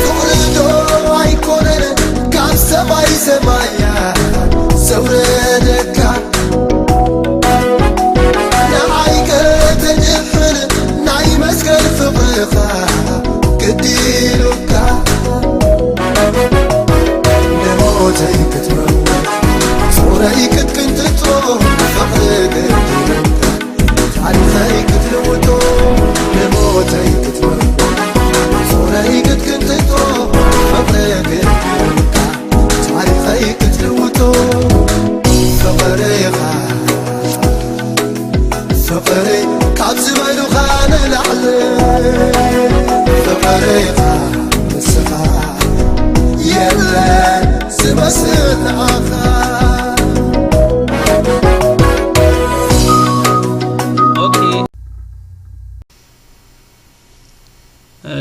فقردو عيكونن كاب سماي سمايا سوردكا نعيك تجفن نعي مسكن فقرخا كديلوكا نموتي كتموت صوري كنت تروح فقرك كديلوكا تعرفي كتلوتو نموتي كتموت صوري كنت تروح فقرك كديلوكا تعرفي كتلوتو فقريخا فقري كابز بينو خان العلي فقريخا مسخا يلا سمسن آخا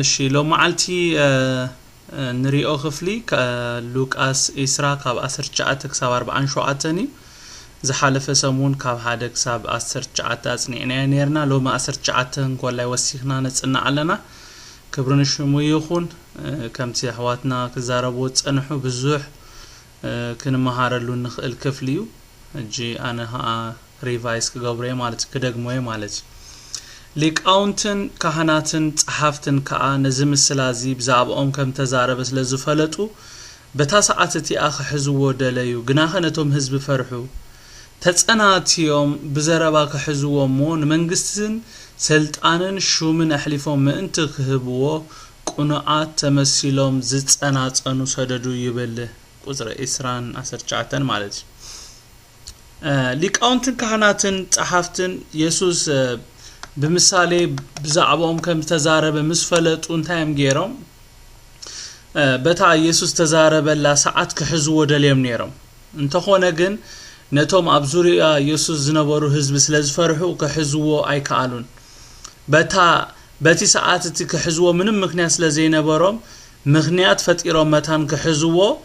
شيلو معلتي نريو خفلي لوكاس إسرا كاب أسر جاءتك سوار بعنشواتني زحالف سمون كاب هادك ساب أسر جاءتات نيرنا لو ما أسر جاءتن ولا يوسيخنا نتسنع علنا كبرنا شمو يخون كم تحواتنا كزاربوت أنحو بزوح كنا مهارلو نخل كفليو جي أنا ها ريفايس كقبري مالت كدقموي مالت ليقاونتن كهناتن صحافتن كا نزم السلازي بزابኦም كم تزاربس لزفلطو بتاسعاتتي اخ حزو دليو غناخنتهم حزب فرحو تصناتيوم بزربا كحزومون منغستن سلطانن شومن احلفهم انت كهبو قنعات تمثيلهم زصناصنو سددو يبله قزر اسران 19 مالت ليقاونتن كهناتن صحافتن يسوس بمثالي بزعبهم كم تزارب مسفلط انتايم غيرهم بتا يسوس تزارب لا ساعات كحزو ودليم نيرم انت خونا گن نتوم ابزوريا يسوس زنبرو حزب سلازفرحو كحزو ايكالون بتي ساعات تي كحزو منم مخنيات سلازينبرم مخنيات فطيرو متان كحزو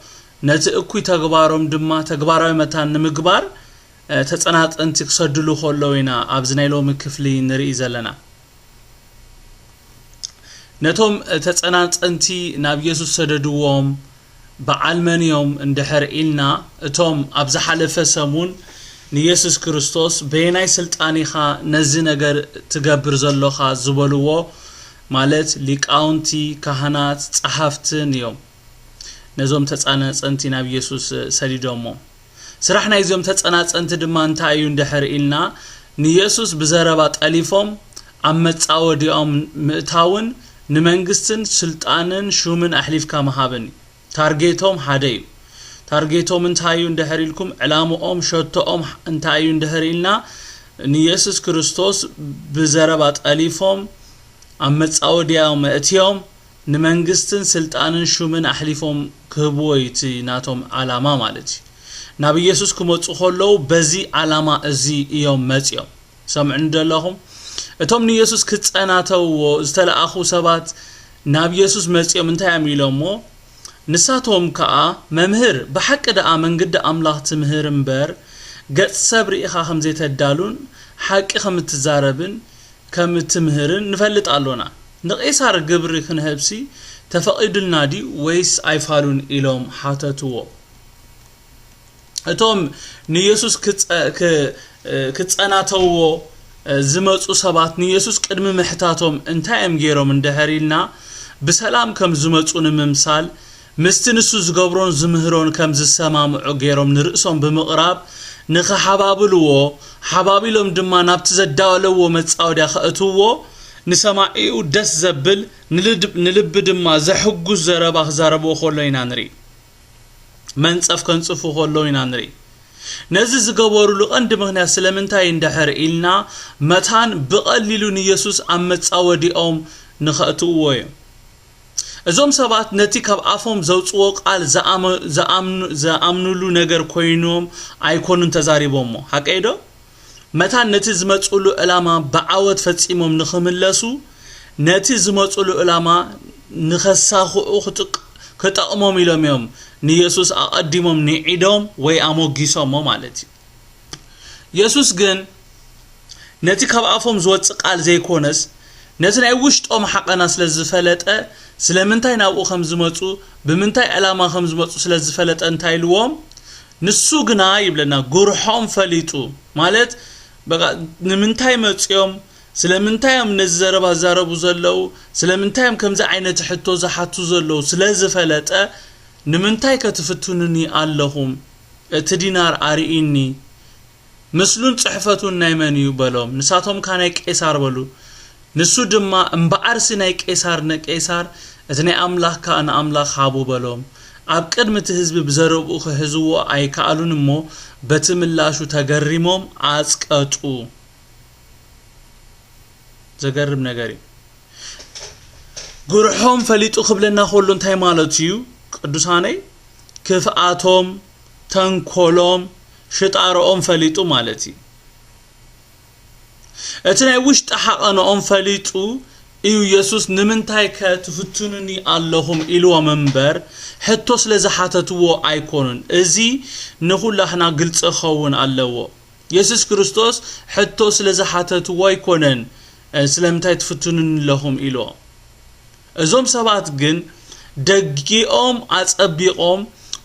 نت اكوي تغبارم دما تغباراي متان نمغبار تصنات انت كسدلو خلوينا ابزنايلو مكفلي نري زلنا نتوم تصنات انتي ناب يسوس سددووم بعلمنيوم اندحر إلنا اتوم ابز حلف سمون نيسوس كريستوس بيناي سلطانيخا نزي نجر تغبر زلوخا زبلوو مالت ليقاونتي كهنات صحافتن يوم نزوم تصنات انتي ناب يسوس سديدومو سرحنا يزوم تصنات انت دما انتايو اندحر إلنا نيسوس بزربا طليفوم عمصاوديوم متاون نمنغستن سلطانن شومن احليف كمهابني تارجيتهم حدايو تارجيتهم انتايو اندحر لكم علامهم شوتهم انتايو اندحر إلنا نيسوس كريستوس بزربا طليفوم عمصاوديوم اتيوم نمنغستن سلطانن شومن احليفهم كبويتي ناتهم علامه مالتي نبي يسوس كموت خلو بزي علامة ازي يوم متيوم سمع ندلهم اتوم يسوس كتصناتو استلأخو سبات نبي يسوس متيوم انت يعملومو نساتهم كا ممهر بحق دا منقد املاح تمهر مبر قد صبر اخا خمزي تدالون حق خم تزاربن كم تمهرن نفلت قالونا نقيسار قبري خنهبسي تفقد النادي ويس ايفالون الوم حاتتو اتوم نيسوس كتصناتو زمصو سبات نيسوس قدم محتاتهم انتايم غيروم اندهريلنا بسلام كم زمصو نممسال مستنسو زغبرون زمهرون كم زسمامعو غيروم نرئسون بمقراب نخ حبابلو حبابيلوم دما نابت زداولو مصاوديا خاتوو نسماعيو دس زبل نلب دما زحغو زربا زربو خولينا نري منصف كنصفو خولوينا نري نزي زغبورو لقند مغنا سلمنتاي اندحر إلنا متان بقليلون يسوس عمصاوديوم نخاتوو ازوم سبات نتي كاب افوم زوصو قال زامنولو ነገር ኮይኖም አይኮኑን ተዛሪቦሞ ሐቀይዶ መታን ነቲ ዝመጽሉ ዕላማ በአወት ፈጽሞም ንخمለሱ ነቲ ዝመጽሉ ዕላማ ንخሳኹ خጥቅ ከጣቅሞም ኢሎምዮም ንኢየሱስ አቀዲሞም ንዒዶም ወይ አሞጊሶም ማለት ኢየሱስ ግን ነቲ ካብ አፎም ዝወጽ ቃል ዘይኮነስ ነትናይ ውሽጦም ሓቀና ስለዝፈለጠ ስለምንታይ ናብኡ ከም ዝመጹ ብምንታይ ዓላማ ከም ዝመጹ ስለዝፈለጠ እንታይ ልዎም ንሱ ግና ይብለና ጉርሖም ፈሊጡ ማለት በቃ ንምንታይ መጽዮም ስለምንታይም ነዘረባ ዛረቡ ዘለው ስለምንታይም ከምዛ ዓይነት ሕቶ ዝሓቱ ዘለው ስለዝፈለጠ ንምንታይ ከተፍቱንኒ ኣለኹም እቲ ዲናር አሪኢኒ ምስሉን ጽሕፈቱን ናይ መን እዩ በሎም ንሳቶም ካናይ ቄሳር በሉ ንሱ ድማ እምበአርሲ ናይ ቄሳር ነቄሳር እቲ ናይ አምላኽ ካን አምላኽ ሃቡ በሎም ኣብ ቅድምቲ ህዝቢ ብዘረብኡ ክህዝዎ ኣይከኣሉን እሞ በትምላሹ ተገሪሞም አጽቀጡ ዘገርም ነገር ጉርሖም ፈሊጡ ክብለና ሁሉ እንታይ ማለት እዩ ቅዱሳነይ ክፍአቶም ተንኮሎም ሽጣሮኦም ፈሊጡ ማለት እዩ እቲ ናይ ውሽጢ ሓቐኖኦም ፈሊጡ እዩ ኢየሱስ ንምንታይ ከትፍቱንኒ ኣለኹም ኢልዎ መንበር ሕቶ ስለዝሓተትዎ ኣይኮኑን እዚ ንኹላህና ግልጽ ኸውን ኣለዎ ኢየሱስ ክርስቶስ ሕቶ ስለዝሓተትዎ ኣይኮነን ስለምንታይ ትፍቱንኒ ኣለኹም ኢልዎ እዞም ሰባት ግን ደጊኦም አጸቢቆም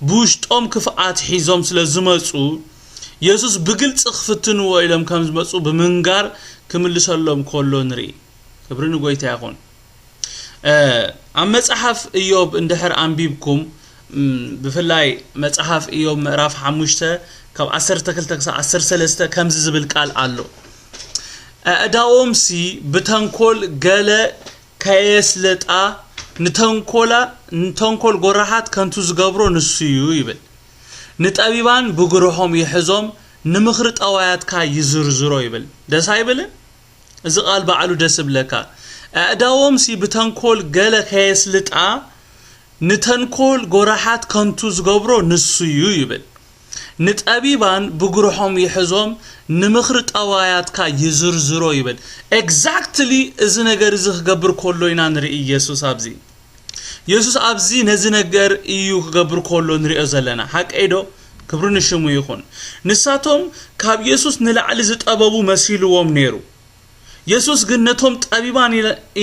ብውሽጦም ክፍአት ሒዞም ስለዝመጹ ኢየሱስ ብግልጽ ክፍትንዎ ኢሎም ከም ዝመጹ ብምንጋር ክምልሰሎም ኮሎ ንርኢ ክብርን ጎይታ ይኹን ኣብ መጽሐፍ ኢዮብ እንድሕር አንቢብኩም ብፍላይ መጽሐፍ ኢዮብ ምዕራፍ 5 ካብ 12 ክሳብ 13 ከም ዝብል ቃል ኣሎ አዳኦምሲ ብተንኮል ገለ ከየስለጣ ንተንኮል ጎራሓት ከንቱ ዝገብሮ ንሱ እዩ ይብል ንጠቢባን ብግርሖም ይሕዞም ንምኽሪ ጠዋያትካ ይዝርዝሮ ይብል ደስ አይብልን እዚ ቃል በዓሉ ደስ ብለካ አዳኦምሲ ብተንኮል ገለ ከየስልጣ ንተንኮል ጎራሓት ከንቱ ዝገብሮ ንሱ እዩ ይብል ንጠቢባን ብግርሖም ይሕዞም ንምኽሪ ጠዋያትካ ይዝርዝሮ ይብል ኤግዛክትሊ እዚ ነገር እዚ ክገብር ኮሎ ኢና ንርኢ ኢየሱስ ኣብዚ ነዚ ነገር እዩ ክገብር ኮሎ ንሪኦ ዘለና ሓቀይዶ ክብሩ ንሽሙ ይኹን ንሳቶም ካብ ኢየሱስ ንላዕሊ ዝጠበቡ መሲልዎም ነይሩ ኢየሱስ ግን ነቶም ጠቢባን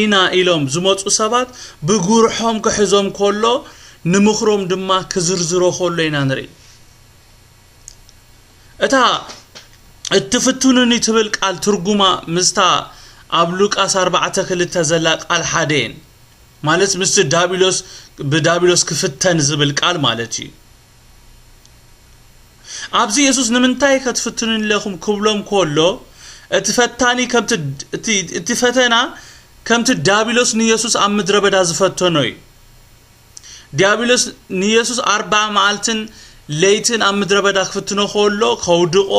ኢና ኢሎም ዝመጹ ሰባት ብጉርሖም ክሕዞም ኮሎ ንምኽሮም ድማ ክዝርዝሮ ኮሎ ኢና ንርኢ እታ እትፍቱንኒ ትብል ቃል ትርጉማ ምስታ ኣብ ሉቃስ 4:2 ዘላ ቃል ሓደን ማለት ምስ ዳቢሎስ ክፍተን ዝብል ቃል ማለት እዩ ኣብዚ ኢየሱስ ንምንታይ ክትፍቱንኒ ለኹም ክብሎም ኮሎ እትፈታኒ ከምቲ ፈተና ከምቲ ዳቢሎስ ንኢየሱስ ኣብ ምድረ በዳ ዝፈተኖ እዩ ዳቢሎስ ንኢየሱስ 40 መዓልትን ለይትን ኣብ ምድረ በዳ ክፍትኖ ኮሎ ከውድቆ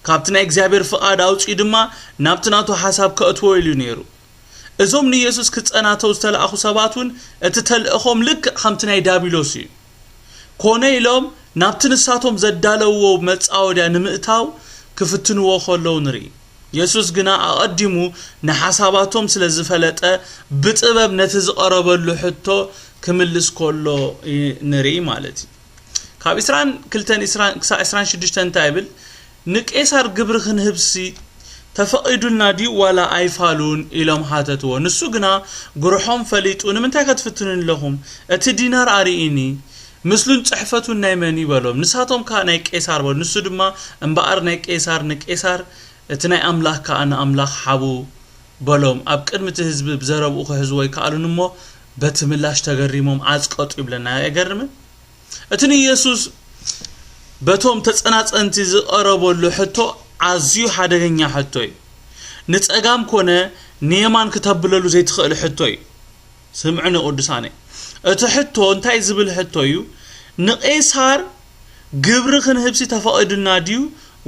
ካብቲ ናይ እግዚአብሔር ፍቃድ አውጪ ድማ ናብቲ ናቱ ሐሳብ ከእትዎ ኢሉ ነይሩ እዞም ንኢየሱስ ክጸናተው ዝተላኣኹ ሰባቱን እቲ ተልእኾም ልክ ከምቲ ናይ ዳቢሎስ እዩ ኮነ ኢሎም ናብቲ ንሳቶም ዘዳለዎ መጻወድያ ንምእታው ክፍትንዎ ኮለው ንርኢ ኢየሱስ ግና ኣቀዲሙ ንሐሳባቶም ስለዝፈለጠ ብጥበብ ነቲ ዝቀረበሉ ሕቶ ክምልስ ኮሎ ንርኢ ማለት እዩ ካብ 22-26 እንታይ ብል ንቄሳር ግብር ክንህብሲ ተፈቂዱልና ዲ ዋላ ኣይፋሉን ኢሎም ሓተትዎ ንሱ ግና ጉርሖም ፈሊጡ ንምንታይ ክትፍትኑን ኣለኹም እቲ ዲናር አሪኢኒ ምስሉን ጽሕፈቱን ናይ መን ይበሎም ንሳቶም ካ ናይ ቄሳር በሉ ንሱ ድማ እምበአር ናይ ቄሳር ንቄሳር እቲ ናይ አምላኽ ካን አምላኽ ሓቡ በሎም ኣብ ቅድምቲ ህዝቢ ብዘረብኡ ክህዝዎ ይከኣሉን እሞ በትምላሽ ተገሪሞም አጽቀጡ ይብለና አይገርም እቲ ኢየሱስ በቶም ተጸናጸንቲ ዝቀረበሉ ሕቶ ኣዝዩ ሓደገኛ ሕቶ እዩ ንጸጋም ኮነ ንየማን ከተብለሉ ዘይትኽእል ሕቶ እዩ ስምዕኒ ቅዱሳነ እቲ ሕቶ እንታይ ዝብል ሕቶ እዩ ንቄሳር ግብር ክንህብሲ ተፈቂዱልና ድዩ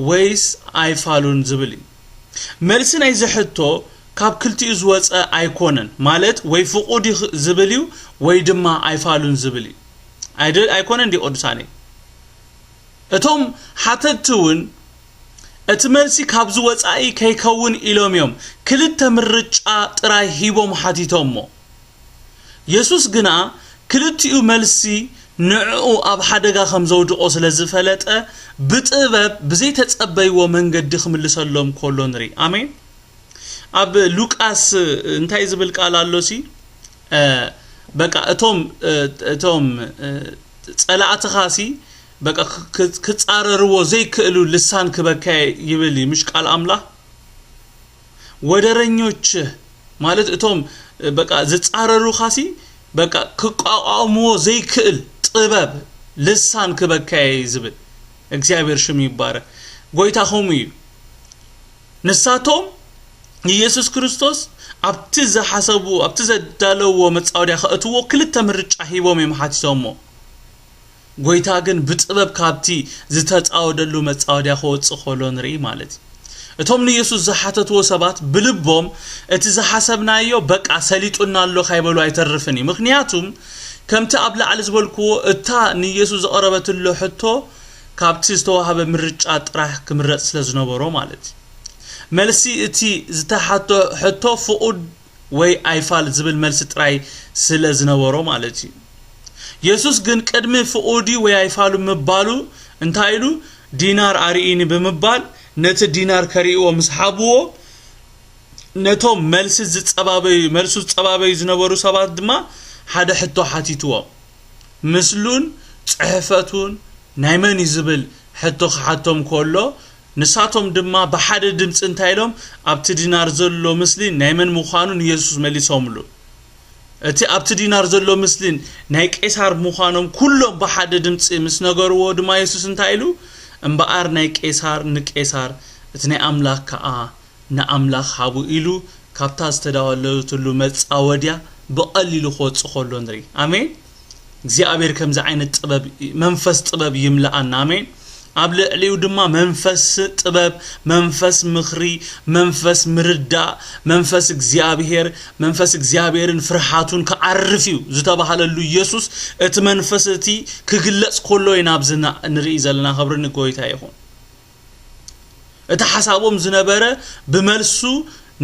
ወይስ ኣይፋሉን ዝብል መልሲ ናይ ዝሕቶ ካብ ክልቲኡ ዝወፀ ኣይኮነን ማለት ወይ ፍቁድ ዝብል እዩ ወይ ድማ ኣይፋሉን ዝብል እዩ ኣይኮነን ዲ ቅዱሳነ እቶም ሓተትውን እቲ መልሲ ካብ ዝወፃኢ ከይከውን ኢሎም እዮም ክልተ ምርጫ ጥራይ ሂቦም ሓቲቶሞ ኢየሱስ ግና ክልቲኡ መልሲ ንዕኡ ኣብ ሓደጋ ከም ዘውድቆ ስለዝፈለጠ ብጥበብ ብዘይ ተጸበይዎ መንገዲ ክምልሰሎም ኮሎ ንርኢ አሜን اب لوقاس انتي زبل قال አሎሲ በቃ እቶም ጸላአተኻሲ በቃ ክጻረርዎ ዘይክእሉ ልሳን ክበካይ ይብል ምሽ ቃል አምላክ ወደረኞች ማለት እቶም በቃ ዝጻረሩ ኻሲ በቃ ክቋቋሙ ዘይክእል ጥበብ ልሳን ክበካይ ዝብል እግዚአብሔር ሽም ይባረክ ጎይታ ሆሙ ንሳቶም ኢየሱስ ክርስቶስ ኣብቲ ዘሐሰቡ ኣብቲ ዘዳለዎ መጻወዲያ ከእትዎ ክልተ ምርጫ ሂቦም የማሐቲሶሞ ጎይታ ግን ብጥበብ ካብቲ ዝተጻወደሉ መጻወዲያ ከወጽ ኾሎ ንርኢ ማለት እቶም ኢየሱስ ዘሐተትዎ ሰባት ብልቦም እቲ ዘሐሰብናዮ በቃ ሰሊጡና ኣሎ ካይበሉ አይተርፍኒ ምክንያቱም ከምቲ ኣብ ላዕሊ ዝበልክዎ እታ ኢየሱስ ዘቀረበትሎ ሕቶ ካብቲ ዝተዋሃበ ምርጫ ጥራሕ ክምረጽ ስለዝነበሮ ማለት መልሲ እቲ ዝተሐቶ ሕቶ ፍኡድ ወይ አይፋል ዝብል መልሲ ጥራይ ስለዝነበሮ ማለት ኢየሱስ ግን ቀድሚ ፍኡዲ ወይ አይፋሉ መባሉ እንታይሉ ዲናር አሪኢኒ በመባል ነቲ ዲናር ከሪኦ መስሐብዎ ነቶም መልሲ ዝጸባበይ መልሱ ጸባበይ ዝነበሩ ሰባት ድማ ሓደ ሕቶ ሓቲትዎ ምስሉን ጽሕፈቱን ናይመን ይዝብል ሕቶ ሓቶም ኮሎ ንሳቶም ድማ በሓደ ድምጽ እንታይሎም ኣብቲ ዲናር ዘሎ ምስሊ ናይመን ምዃኑን ኢየሱስ መሊሶምሉ እቲ ኣብቲ ዲናር ዘሎ ምስሊ ናይ ቄሳር ምዃኖም ኩሎም በሓደ ድምጽ ምስ ነገርዎ ድማ ኢየሱስ እንታይሉ እምበአር ናይ ቄሳር ንቄሳር እቲ ናይ አምላክ ከአ ንአምላክ ሃቡ ኢሉ ካብታ ዝተዳወለቱሉ መጻወዲያ በቀሊሉ ኾጽ ኾሎ ንሪ አሜን እግዚአብሔር ከምዛ አይነት ጥበብ መንፈስ ጥበብ ይምላአና አሜን አብለዕሊው ድማ መንፈስ ጥበብ መንፈስ ምኽሪ መንፈስ ምርዳ መንፈስ እግዚአብሔርን ፍርሃቱን ከዓርፊው ዝተባሃለሉ ኢየሱስ እቲ መንፈስቲ ክግለጽ ኮሎ ይናብዝና ንርኢ ዘለና ኸብርን ጎይታ ይኹን እቲ ሐሳቦም ዝነበረ በመልሱ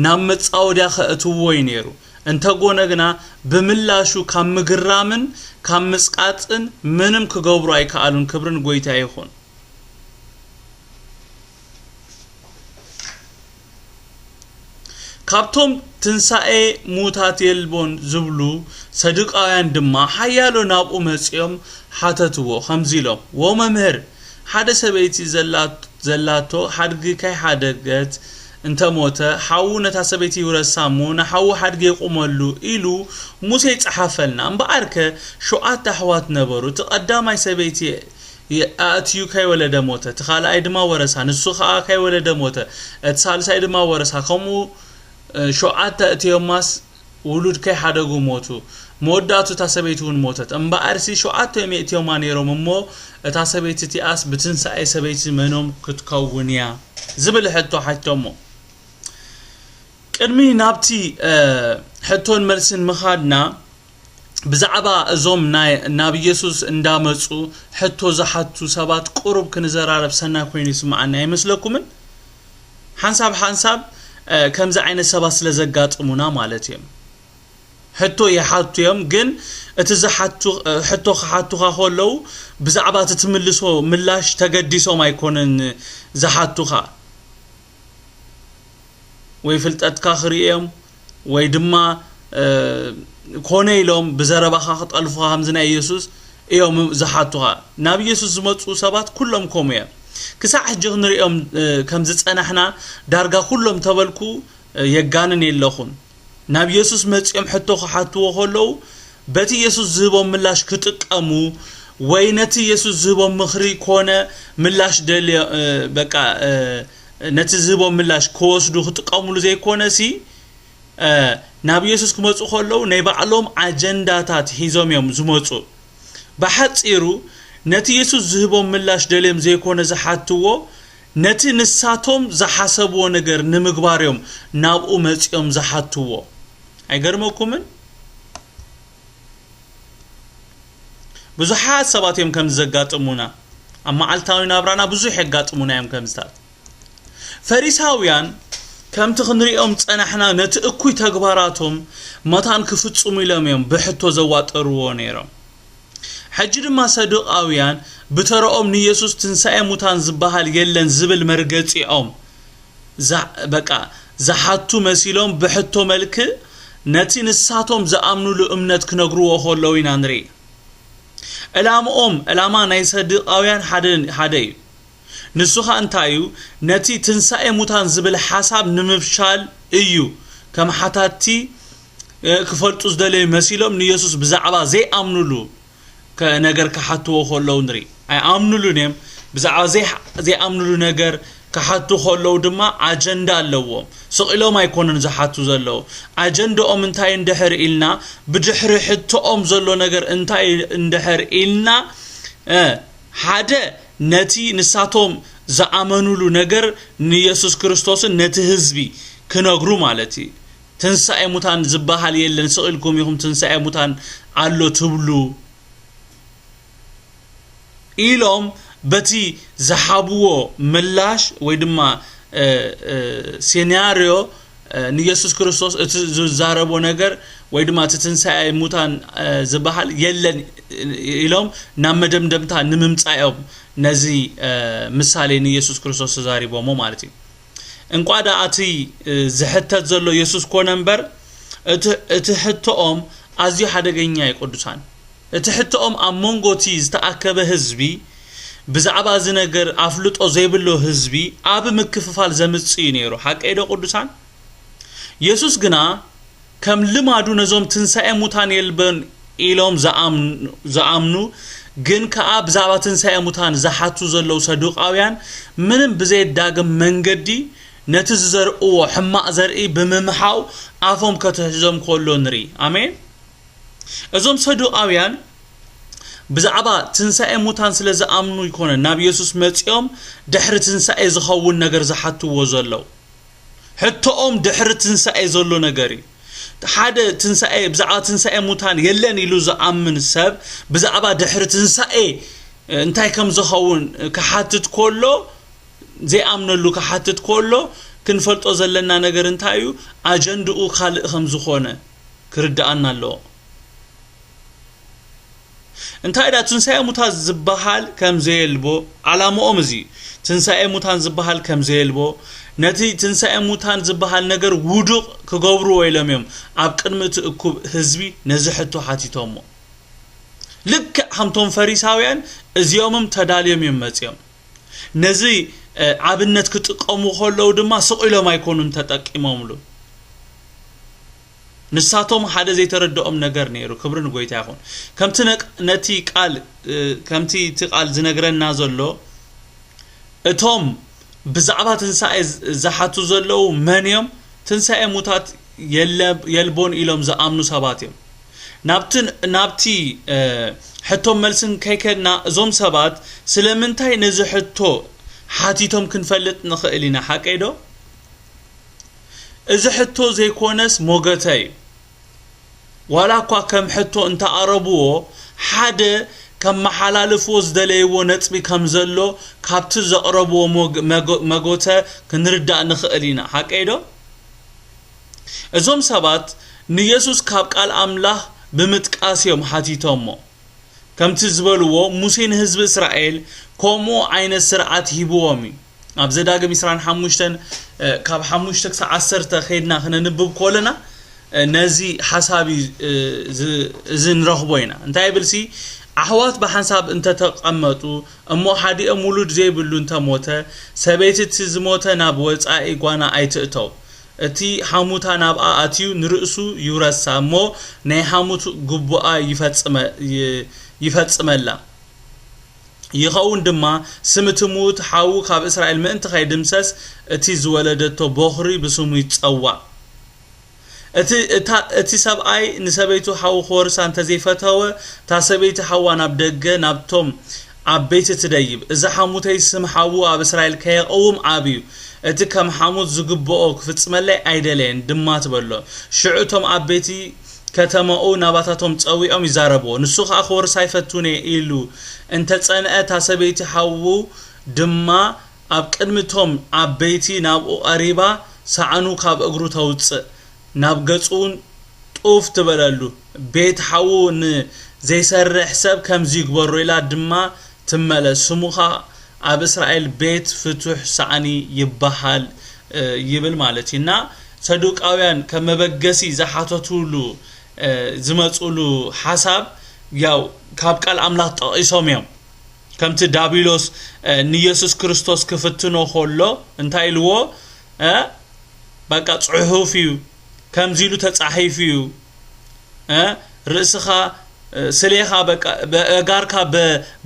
ናብ መጻወዲያ ከእትዎ ይነሩ እንተጎነግና በምላሹ ካምግራምን ካምጽቃጥን ምንም ክገብሩ አይካሉን ክብርን ጎይታ ይኹን ካብቶም ትንሳኤ ሙታት የልቦን ዝብሉ ሰድቃውያን ድማ ሓያሎ ናብኡ መጽዮም ሓተትዎ ከምዚሎም ወመምህር ሓደ ሰበይቲ ዘላቶ ሓድጊ ካይ ሓደገት እንተሞተ ሓው ነታ ሰበይቲ ይረሳሙ ንሓው ሓድጊ ይቆመሉ ኢሉ ሙሴ ጻሐፈልና እምበአርከ ሸውዓተ ኣሕዋት ነበሩ ተቀዳማይ ሰበይቲ አትዩ ካይ ወለደ ሞተ ተኻልአይ ድማ ወረሳ ንሱ ኸኣ ካይ ወለደ ሞተ ተሳልሳይ ድማ ወረሳ ከምኡ ሸውዓተ እትዮማስ ውሉድ ካይ ሓደጉ ሞቱ መወዳቱ ታሰበይቱን ሞተት እምበአርሲ ሸውዓተ እትዮማ ነይሮም እሞ እታ ሰበይቲ ቲአስ ብትንሳኤ ሰበይቲ መኖም ክትከውንያ ዝብል ሕቶ ሓቶሞ ቅድሚ ናብቲ ሕቶን መልስን መኻድና ብዛዕባ እዞም ናብ ኢየሱስ እንዳመጹ ሕቶ ዘሓቱ ሰባት ቁሩብ ክንዘራረብ ሰናይ ኮይኑ ይስማዓና አይመስለኩምን ሓንሳብ ከምዛ አይነት ሰባት ስለዘጋጥሙና ማለት እዮም ሕቶ ይሓቱዮም ግን እቲ ዘሓቱ ሕቶ ከሓቱኻ ኾለው ብዛዕባ ትምልሶ ምላሽ ተገዲሶም አይኮነን ዘሓቱኻ ወይ ፍልጠትካ ክሪኦም ወይ ድማ ኮነ ኢሎም ብዘረባኻ ክጠልፉኻ ከምዝና ኢየሱስ እዮም ዘሓቱኻ ናብ ኢየሱስ ዝመጹ ሰባት ኩሎም ኮመያ ክሳዕ ሕጂ ንሪኦም ከም ዝጸናሕና ዳርጋ ኩሎም ተበልኩ የጋንን የለኹን ናብ ኢየሱስ መጽዮም ሕቶ ከሓትዎ ኾለው በቲ ኢየሱስ ዝህቦም ምላሽ ክጥቀሙ ወይ ነቲ ኢየሱስ ዝህቦም ምኽሪ ኮነ ምላሽ ደል በቃ ነቲ ዝህቦም ምላሽ ክወስዱ ክጥቀሙሉ ዘይኮነሲ ናብ ኢየሱስ ክመጹ ኾለው ናይ ባዕሎም አጀንዳታት ሒዞም እዮም ዝመጹ በሐጺሩ ነቲ ኢየሱስ ዝህቦም ምላሽ ደልዮም ዘይኮነ ዘሓትዎ ነቲ ንሳቶም ዘሐሰብዎ ነገር ንምግባርዮም ናብኡ መጽዮም ዘሓትዎ አይገርመኩምን ብዙሓት ሰባት እዮም ከም ዘጋጥሙና አማዓልታዊ ናብራና ብዙሕ ያጋጥሙና እዮም ከምዝታት ፈሪሳውያን ከምቲ ክንሪኦም ጸናሕና ነቲ እኩይ ተግባራቶም መታን ክፍጽሙ ኢሎም እዮም ብሕቶ ዘዋጠርዎ ነይሮም ሕጂ ድማ ሰዱቃውያን ብተረኦም ንኢየሱስ ትንሳኤ ሙታን ዝበሃል የለን ዝብል መርገጺኦም በቃ زحاتو مسيلهم بحتو ملك نتي نساتهم زامنو لأمنت كنغرو وخولوين انري الاما نايصدق اويان حدي نسوخا انتايو نتي تنساء موتان زبل حساب نمفشال ايو كم حتاتي كفلطو زدلي مسيلهم نيسوس بزعبا زي امنولو كنغر كحتو وخولو نري اي امنولو نيم بزعبا زي امنولو نغر كحتو خولو دما اجندا اللوو سقيلو ما يكونن زحاتو زلو اجندا انتاي اندحر إلنا بدحر حتو زلو نغر انتاي اندحر إلنا حدا نتي نساتهم زعمنولو نغر نيسوس كريستوس نتي حزبي كنغرو مالتي تنساء موتان زبحال يلن سقيلكم يهم تنساء موتان علو تبلو إلهم بتي زحابو ملاش ويدما سيناريو نيسوس كريستوس زاربو نغر ويدما تتنساء موتان زبحال يلن إلهم نامدمدمتا نممصايوم نزي مثالي نيسوس كريستوس زاريبو مو مالتي انقادا اتي زحتت زلو يسوس كوننبر اتحتوم ازي حدغنيا يقدسان اتحتوم امونغوتي زتاكبه حزبي بزعبا زنگر افلطو زيبلو حزبي اب مكففال زمصي نيرو حق ايدو قدسان يسوس غنا كم لمادو نزوم تنساء موتان يلبن إلهم زعامنو جن كأب زعبا تنساء موتان زحاتو زلو صدوقاويان منن بزيد داغم منجدي نتز زرقو حماء زرقي بممحاو عفهم كتهزم كولو نري آمين ازوم صدوقاويان بزعبا تنساء موتان سلا زعامنو يكون نبي يسوس متيوم دحر تنساء زخون نگر زحاتو وزلو حتى دحر تنساء زلو نگري حدا تنساء بزعبا تنساء موتان يلن يلو زعامن السب بزعبا دحر تنساء انتاي كم زخون كحاتت كولو زي امنلو كحاتت كولو كنفلطو زلنا نگر انتايو اجندو خالق خم زخونه كردانا لو انتاي دا تنساء موتان زبحال كم زيلبو علامو امزي تنساء موتان زبحال كم زيلبو نتي تنساء موتان زبحال نگر ودق كغبرو ويلميم اب قدمت اكوب حزبي نزحتو حاتيتومو لك حمتون فريساويان ازيومم تداليم يمصيم نزي عبنت كتقمو خلو دما سقيلو ما يكونن تطقيموملو نساتهم حدا زي تردؤم نگر نيرو كبرن غويتا يكون كمتي نتي قال كمتي تقال زنگرنا زلو اتوم بزعبا تنساء زحاتو زلو منيم تنساء موتات يلبون إلهم زامنو سباتيم نابتي حتو ملسن كيكنا زوم سبات سلمنتاي نزي حتو حاتيتهم كنفلت نخيلنا حقيدو إذا حتو زي كونس موغتاي ولا كوا كم حتو انت عربو حدا كم محلال فوز دليو نتبي كم زلو كابت زقربو مغوتا كنردا نخيلنا حقيدو ازوم سبات نيسوس كاب قال املاح بمتقاسيوم حاتيتومو كم تزبلو موسين حزب اسرائيل كومو عين سرعات هيبومي ابزداغ ميسران حموشتن كاب حموشتك 10 خيدنا خننبب كولنا نزي حسابي زن رخبوينا انتي بلسي احوات بحساب انت تقمطو امو حدي امولود زي بلو انت موته سبيت زموته ناب وصاي غوانا ايتتو اتي حموتا ناب اتيو نرئسو يورسامو ني حموت غبوا يفصملا يخون دما سمتموت حاو خاب اسرائيل منت خيدمسس اتي زولدتو بخري بسمو يتصوا اتي سباي نسبيتو حاو خورسان تزيفتو تاسبيت حوا نابدغ نابتوم عبيت تديب اذا حموتي سم حاو اب اسرائيل كيقوم عبيو اتي كم حموت زغبو كفصملي ايدلين دمات بلو شعوتهم عبيتي كتماو نباتاتهم صويهم يزاربو نسخ اخور سايفتوني إلو انت صنعه تاسبيتي حاو دما اب قدمتهم عبيتي نابو قريبا سعنو كاب اغرو توص ناب غصون طوف تبلالو بيت حاو ن زي سرح حساب كم زيغبرو الى دما تملس سموخا اب اسرائيل بيت فتوح سعني يبحال يبل مالتينا ሰዱቃውያን ከመበገሲ ዘሓተቱሉ ዝመጹሉ ሐሳብ ያው ካብ ቃል አምላክ ጠቂሶም እዮም ከምቲ ዳቢሎስ ንኢየሱስ ክርስቶስ ክፍትኖ ኾሎ እንታይ ኢልዎ በቃ ጽሑፍ እዩ ከምዚሉ ተጻሒፍ እዩ ርእስኻ ስለኻ በቃ በጋርካ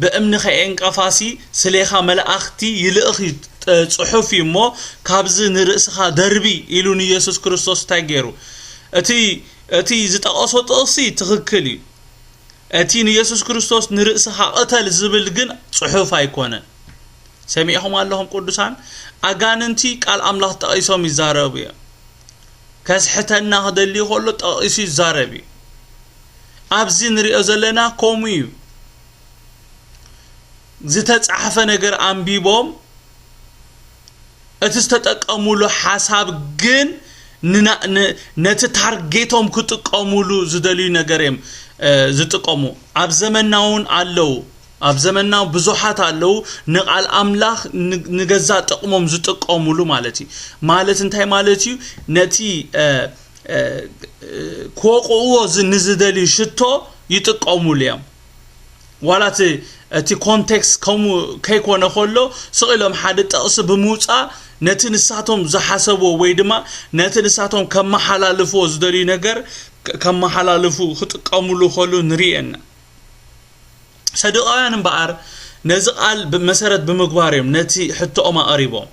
በእምንኸ እንቀፋሲ ስለኻ መላእኽቲ ይልእኽ ጽሑፍ እሞ ካብዚ ንርእስኻ ደርቢ ኢሉን ኢየሱስ ክርስቶስ ታገሩ እቲ ዝጠቀሶ ጥቅሲ ትክክል እዩ እቲ ኢየሱስ ክርስቶስ ንርእስኻ ቀተል ዝብል ግን ጽሑፍ አይኮነን ሰሚዕኹም ኣለኹም ቅዱሳን አጋንንቲ ቃል አምላክ ጠቂሶም ይዛረቡ እዮም ከስሕተና ክደሊ ኾሎ ጠቂሱ ይዛረብ እዩ ኣብዚ ንሪኦ ዘለና ከምኡ እዩ ዝተጻሕፈ ነገር አንቢቦም እቲ ዝተጠቀሙሉ ሐሳብ ግን ነቲ ታርጌቶም ክጥቀሙሉ ዝደልዩ ነገር እዮም ዝጥቀሙ ኣብ ዘመናውን ኣለው ኣብ ዘመናው ብዙሓት ኣለው ንቃል አምላክ ንገዛ ጥቅሞም ዝጥቀሙሉ ማለት እዩ ማለት እንታይ ማለት እዩ ነቲ ኮቆዎ ዝንዝደልዩ ሽቶ ይጥቀሙሉ እዮም ዋላቲ እቲ ኮንቴክስት ከም ከይኮነ ኾሎ ስቕሎም ሓደ ጠቅስ ብምውፃ ነቲ ንሳቶም ዝሓሰቦ ወይ ድማ ነቲ ንሳቶም ከመሓላልፎ ዝደልዩ ነገር ከመሓላልፉ ክጥቀሙሉ ኾሉ ንሪአና ሰዱቃውያን በአር ነዚ ቃል መሰረት ብምግባር እዮም ነቲ ሕቶኦም አቅሪቦም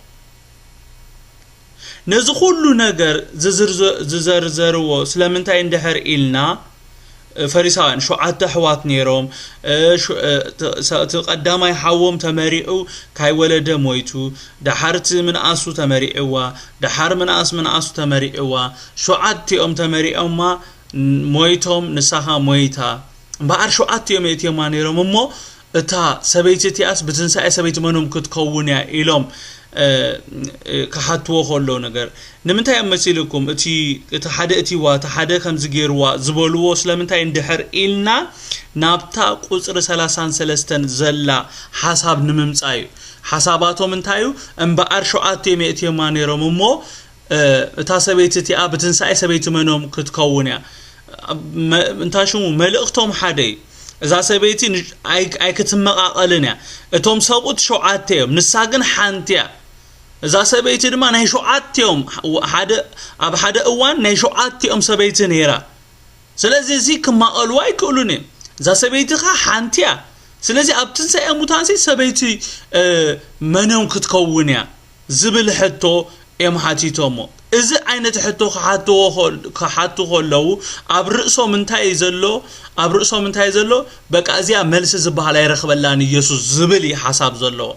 ነዚ ሁሉ ነገር ዝዘርዘርዎ ስለምንታይ እንድሕር ኢልና ፈሪሳውያን ሸውዓተ ሕዋት ነይሮም ተቀዳማይ ሓዎም ተመሪዑ ካይወለደ ሞይቱ ዳሓርቲ ምንኣሱ ተመሪዕዋ ዳሓር ምንኣሱ ተመሪዕዋ ሸውዓተኦም ተመሪዖማ ሞይቶም ንሳኻ ሞይታ በአር ሸውዓተኦም እትየማ ነይሮም እሞ እታ ሰበይቲ እቲያስ ብትንሳኤ ሰበይቲ መኖም ክትከውን ያ ኢሎም ከሓትዎ ኾሎ ነገር ንምንታይ መስልኩም እቲ ሓደ እቲዋ ሓደ ከምዚ ገይርዋ ዝበልዎ ስለምንታይ እንድሕር ኢልና ናብታ ቁጽሪ 33 ዘላ ሐሳብ ንምምጻዩ ሐሳባቶም እንታዩ እምበአር ሸውዓተኦም እትየማ ነይሮም እሞ እታ ሰበይቲ እቲያ ብትንሳኤ ሰበይቲ መኖም ክትከውን ያ እንታሽሙ መልእክቶም ሓደ እዛ ሰበይቲ ኣይክትመቃቀልን ያ እቶም ሰቁት ሸውዓተዮም ንሳ ግን ሓንቲያ እዛ ሰበይቲ ድማ ናይ ሸውዓተዮም ኣብ ሓደ እዋን ናይ ሸውዓተዮም ሰበይቲ ነይራ ስለዚ እዚ ክማቀልዋ ይክእሉን እዛ ሰበይቲ ሓንቲያ ስለዚ ኣብ ትንሳኤ ሙታንሲ ሰበይቲ መኖም ክትከውን ያ ዝብል ሕቶ የምሓቲቶሞ እዚ ዓይነት ሕቶ ከሓቱ ኾለው ኣብ ርእሶም እንታይ ዘሎ በቃ እዚያ መልስ ዝበሃል አይረኽበላን ኢየሱስ ዝብል ሐሳብ ዘለዎ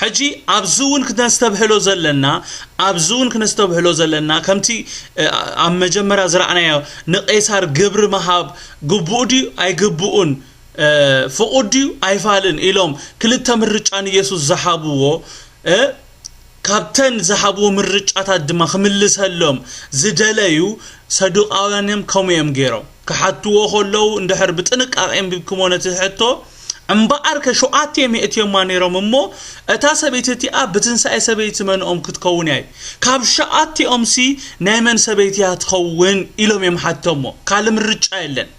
ሕጂ ኣብዙውን ክነስተብህሎ ዘለና ከምቲ ኣብ መጀመርያ ዝረኣናዮ ንቄሳር ግብሪ መሃብ ግቡእ ድዩ ኣይግቡኡን ፍቁድ ድዩ ኣይፋልን ኢሎም ክልተ ምርጫን ኢየሱስ ዝሓብዎ ካብተን ዝሓብዎ ምርጫታት ድማ ክምልሰሎም ዝደለዩ ሰዱቃውያንም ከምኦም ገይሮም ክሓትዎ ኾለው እንድሕር ብጥንቃቄ ብክሞነት ሕቶ እምበአር ከሸውዓተዮም እትየማ ነይሮም እሞ እታ ሰበይቲ እቲኣ ብትንሳኤ ሰበይቲ መንኦም ክትከውን ያይ ካብ ሸውዓተኦም ናይ መን ሰበይቲ ትኸውን ኢሎም የምሓቶሞ ካል ምርጫ የለን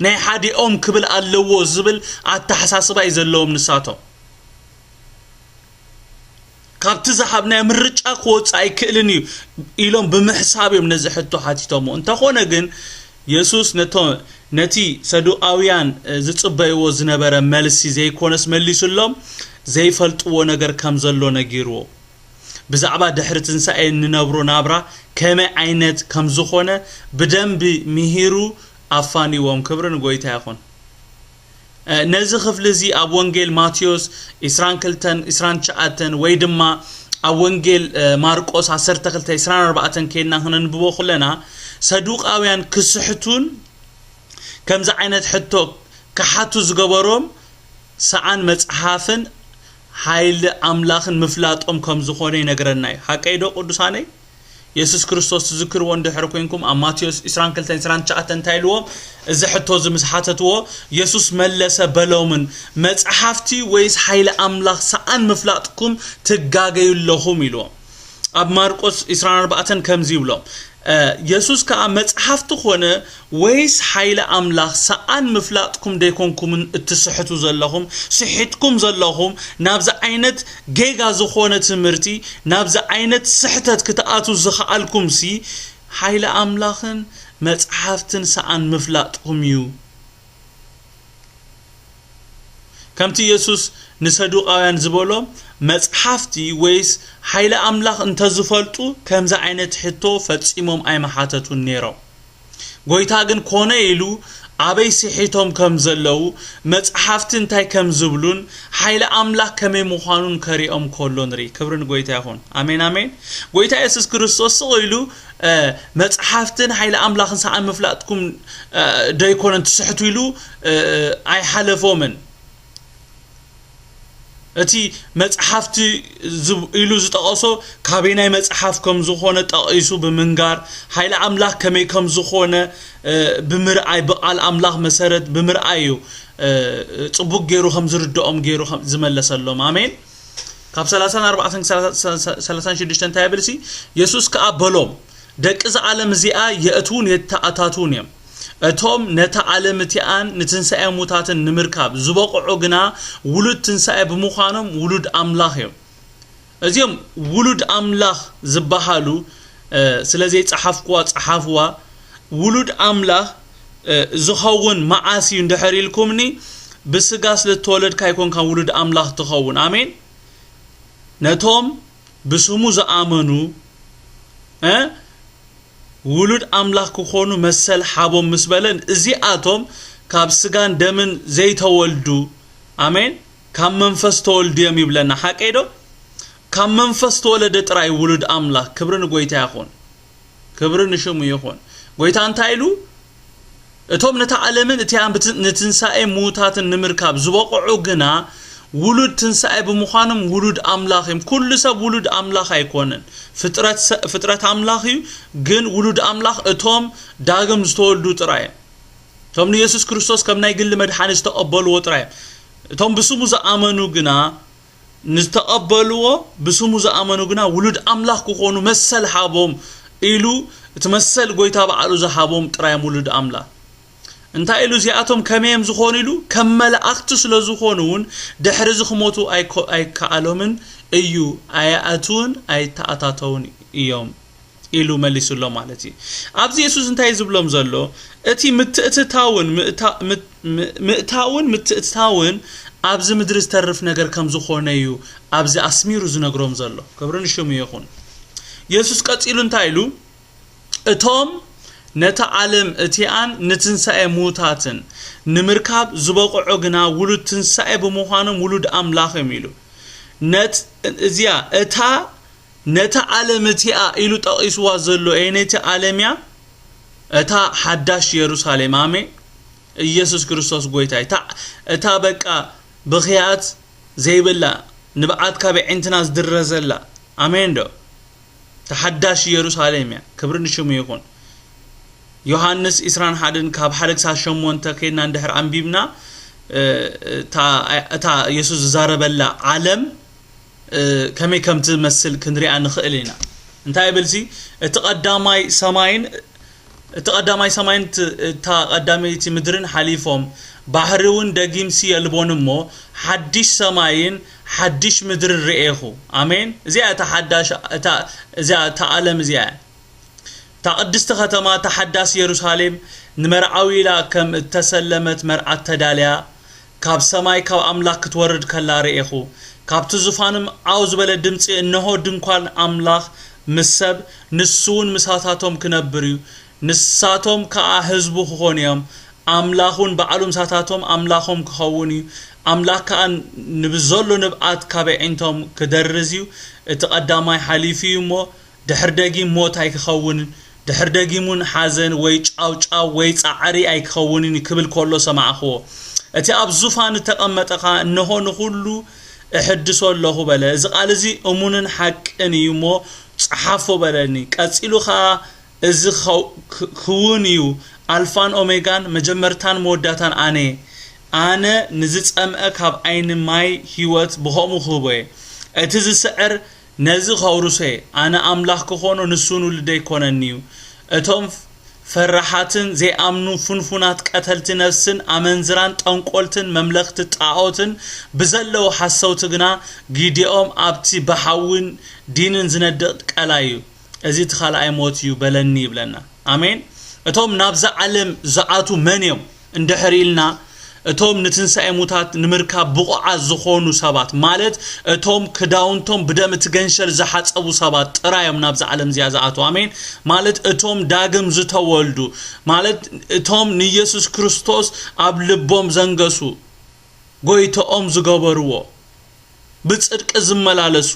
ናይ ሓዲኦም ክብል ኣለዎ ዝብል ኣተሓሳስባ ዘለዎም ንሳቶም ካብቲ ዝሓብናዮ ምርጫ ክወፅእ ኣይክእልን እዩ ኢሎም ብምሕሳብዮም ነዚ ሕቶ ሓቲቶሞ እንተኾነ ግን ኢየሱስ ነቲ ሰዱቃውያን ዝጽበይዎ ዝነበረ መልሲ ዘይኮነስ መሊሱሎም ዘይፈልጥዎ ነገር ከም ዘሎ ነጊርዎ ብዛዕባ ድሕሪ ትንሳኤ ንነብሮ ናብራ ከመይ ዓይነት ከም ዝኾነ ብደንቢ ምሂሩ ኣፋኒዎም ክብርን ጎይታ ይኹን ነዚ ክፍሊ እዚ ኣብ ወንጌል ማቴዎስ 22-29 ወይ ድማ ኣብ ወንጌል ማርቆስ 12-24 ከይና ክንንብቦ ኹለና ሰዱቃውያን ክስሕቱን ከምዚ ዓይነት ሕቶ ክሓቱ ዝገበሮም ሰዓን መጽሓፍን ኃይል አምላኽን ምፍላጦም ከም ዝኾነ ይነግረና እዩ ሓቀይዶ ቅዱሳነይ ኢየሱስ ክርስቶስ ዝክርዎ እንድሕር ኮይንኩም ኣብ ማቴዎስ 22:29 እንታይልዎም እዚ ሕቶ ዝምስሓተትዎ ኢየሱስ መለሰ በሎምን መጽሐፍቲ ወይስ ኃይለ አምላኽ ሰአን ምፍላጥኩም ትጋገዩለኹም ኢልዎም ኣብ ማርቆስ 24 ከምዚ ይብሎም ኢየሱስ ከኣ መጽሐፍቲ ኾነ ወይስ ኃይለ አምላኽ ሰአን ምፍላጥኩም ደይኮንኩም እትስሕቱ ዘለኹም ስሕትኩም ዘለኹም ናብዛ ዓይነት ጌጋ ዝኾነ ትምህርቲ ናብዛ ዓይነት ስሕተት ክትኣቱ ዝኽኣልኩም ሲ ኃይለ አምላኽን መጽሐፍትን ሰአን ምፍላጥኩም እዩ ከምቲ ኢየሱስ ንሰዱቃውያን ዝበሎም መጽሐፍቲ ወይስ ኃይለ አምላኽ እንተዝፈልጡ ከምዛ ዓይነት ሕቶ ፈጺሞም ኣይመሓተቱን ነይሮም ጎይታ ግን ኮነ ኢሉ ኣበይ ሲሒቶም ከም ዘለው መጽሐፍቲ እንታይ ከም ዝብሉን ኃይለ አምላኽ ከመይ ምዃኑን ከሪኦም ከሎ ንሪ ክብርን ጎይታ ይኹን አሜን አሜን ጎይታ ኢየሱስ ክርስቶስ ኢሉ መጽሐፍትን ኃይለ አምላኽን ሰአን ምፍላጥኩም ደይኮነን ትስሕቱ ኢሉ ኣይሓለፎምን እቲ መጽሐፍቲ ኢሉ ዝጠቐሶ ካበናይ መጽሐፍ ከም ዝኾነ ጠቒሱ ብምንጋር ኃይለ አምላኽ ከመይ ከም ዝኾነ ብምርኣይ በቃል አምላኽ መሰረት ብምርኣዩ ጽቡቅ ገይሩ ከም ዝርድኦም ገይሩ ዝመለሰሎም አሜን ካብ 34-36 እንታይ ይብልሲ ኢየሱስ ከኣበሎም ደቂ ዘዓለም እዚኣ የእቱን የተኣታቱን እዮም እቶም ነታ ዓለም እቲኣን ንትንሳኤ ሙታትን ንምርካብ ዝበቕዑ ግና ውሉድ ትንሳኤ ብምዃኖም ውሉድ አምላኽ እዮም እዚኦም ውሉድ አምላኽ ዝበሃሉ ስለዚ ጻሓፍዋ ጻሓፍዋ ውሉድ አምላኽ ዝኸውን መዓሲ እንድሕር ኢልኩምኒ ብስጋ ስለተወለድካ ይኮንካ ውሉድ አምላኽ ትኸውን አሜን ነቶም ብስሙ ዝኣመኑ ውሉድ አምላኽ ክኾኑ መሰል ሓቦም ምስበለን እዚኣቶም ካብ ስጋን ደምን ዘይተወልዱ አሜን ካብ መንፈስ ተወልዱ እዮም ይብለና ሓቀይዶ ካብ መንፈስ ተወለደ ጥራይ ውሉድ አምላኽ ክብርን ጎይታ ይኹን ክብርን ሽሙ ይኹን ጎይታ እንታይ ኢሉ እቶም ነታ ዓለምን እቲያን ንትንሳኤ ሙታትን ንምርካብ ዝበቕዑ ግና ውሉድ ትንሳኤ ብምዃኖም ውሉድ አምላኽ እዮም ኩሉ ሰብ ውሉድ አምላኽ ኣይኮነን ፍጥረት አምላኽ እዩ ግን ውሉድ አምላኽ እቶም ዳግም ዝተወልዱ ጥራይ እቶም ኢየሱስ ክርስቶስ ከም ናይ ግል መድሓኒት ዝተቐበልዎ ጥራይ እቶም ብስሙ ዝኣመኑ ግና ንዝተቐበልዎ ብስሙ ዝኣመኑ ግና ውሉድ አምላኽ ክኾኑ መሰል ሓቦም ኢሉ እትመሰል ጎይታ በዓሉ ዝሓቦም ጥራይ ውሉድ አምላኽ እንታይ ኢሉ እዚኣቶም ከመይም ዝኾኑ ኢሉ ከም መላእኽቲ ስለ ዝኾኑን ድሕሪ ዝኽሞቱ ኣይከኣሎምን እዩ ኣያኣቱን ኣይተኣታተውን እዮም ኢሉ መሊሱሎም ማለት እዩ ኣብዚ ኢየሱስ እንታይ ዝብሎም ዘሎ እቲ ምእታውን ምትእታውን ኣብዚ ምድሪ ዝተርፍ ነገር ከም ዝኾነ እዩ ኣብዚ ኣስሚሩ ዝነግሮም ዘሎ ክብርን ሽሙ ይኹን ኢየሱስ ቀፂሉ እንታይ ኢሉ እቶም ነታ ዓለም እቲኣን ንትንሳኤ ሙታትን ንምርካብ ዝበቕዑ ግና ውሉድ ትንሳኤ ብምዃኖም ውሉድ አምላኽ እዮም ኢሉ እዚኣ እታ ነታ ዓለም እቲኣ ኢሉ ጠቒስዋ ዘሎ ነቲ ዓለምያ እታ ሓዳሽ ኢየሩሳሌም አሜን ኢየሱስ ክርስቶስ ጎይታ እታ በቃ ብኽያት ዘይብላ ንብዓት ካብ ዕንትና ዝድረዘላ አሜን ዶ ተሓዳሽ ኢየሩሳሌም ክብርን ሽሙ ይኹን ዮሐንስ 21 ካብ 1-8 ከይና እንድሕር አንቢብና እታ ኢየሱስ ዛረበላ ዓለም ከመይ ከም ትመስል ክንሪኣ ንኽእል ኢና እንታይ ይብልሲ እቲ ቀዳማይ ሰማይን ተቀዳመይቲ ምድርን ሓሊፎም ባህርውን ደጊምሲ የልቦንሞ ሓድሽ ሰማይን ሓድሽ ምድርን ርኤኹ አሜን እዚኣ ተሓዳሽ እዚኣ ተዓለም እዚኣ تقدست ختما تحدث يروساليم نمرعويلا كم تسلمت مرعت تداليا كاب سماي كاب أملاك تورد كلاري إخو كاب تزفانم عاوز بلا دمتي إنه دنقال أملاك مسب نسون مساتاتهم كنبريو نساتهم كأحزبو خونيام أملاكون بعلم ساتاتهم أملاكهم كخوني أملاك كأن نبزلو نبعات كابعينتهم كدرزيو تقدامي حليفيومو دحردقي موت هاي كخون دحردقيمون حزن ويج أو ويج عري أي كخونين كبل كله سمعه أتي أبزوفان تقمتقا إنه نقوله احدثوا الله بلا إذا قال زي أمون حق أني يمو صحافو بلني قصيلو خا እዚ ክውን እዩ አልፋን ኦሜጋን መጀመርታን መወዳታን አነ ንዝጸምአ ካብ አይን ማይ ህይወት በሆሙ ኹበይ እቲ ዝስዕር ነዚ ኸውሩሰ አነ አምላኽ ክኾኖ ንሱን ውልደይ ኮነኒዩ እቶም ፈራሓትን ዘይአምኑ ፍንፉናት ቀተልቲ ነፍስን አመንዝራን ጠንቆልትን መምለኽቲ ጣዖትን ብዘለው ሐሰውት ግና ጊዲኦም አብቲ በሐውን ዲንን ዝነድቅ ቀላዩ እዚ ተኻልአይ ሞት እዩ በለኒ ይብለና አሜን እቶም ናብዛ ዓለም ዝኣቱ መንዮም እንደሕሪልና እቶም ንትንሳኤ ሙታት ንምርካ ብቑዓት ዝኾኑ ሰባት ማለት እቶም ክዳውንቶም ብደም ትገንሸል ዝሓጸቡ ሰባት ጥራዮም ናብዛ ዓለም ዝኣቱ አሜን ማለት እቶም ዳግም ዝተወልዱ ማለት እቶም ንኢየሱስ ክርስቶስ ኣብ ልቦም ዘንገሱ ጎይቶኦም ዝገበርዎ ብጽድቅ ዝመላለሱ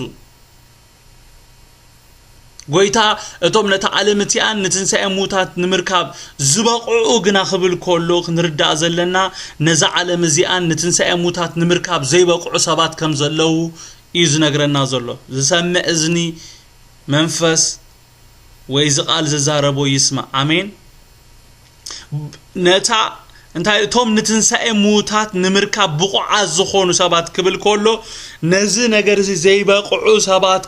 ጎይታ እቶም ነታ ዓለምቲያን ንትንሳኤ ሙታት ንምርካብ ዝበቕዑ ግና ክብል ኮሎ ክንርዳእ ዘለና ነዛ ዓለም እዚኣን ንትንሳኤ ሙታት ንምርካብ ዘይበቕዑ ሰባት ከም ዘለው እዩ ዝነግረና ዘሎ ዝሰምዕ እዝኒ መንፈስ ወይ ዝቃል ዝዛረቦ ይስማ አሜን ነታ እንታይ እቶም ንትንሳኤ ሙታት ንምርካብ ብቑዓት ዝኾኑ ሰባት ክብል ኮሎ ነዚ ነገር እዚ ዘይበቕዑ ሰባት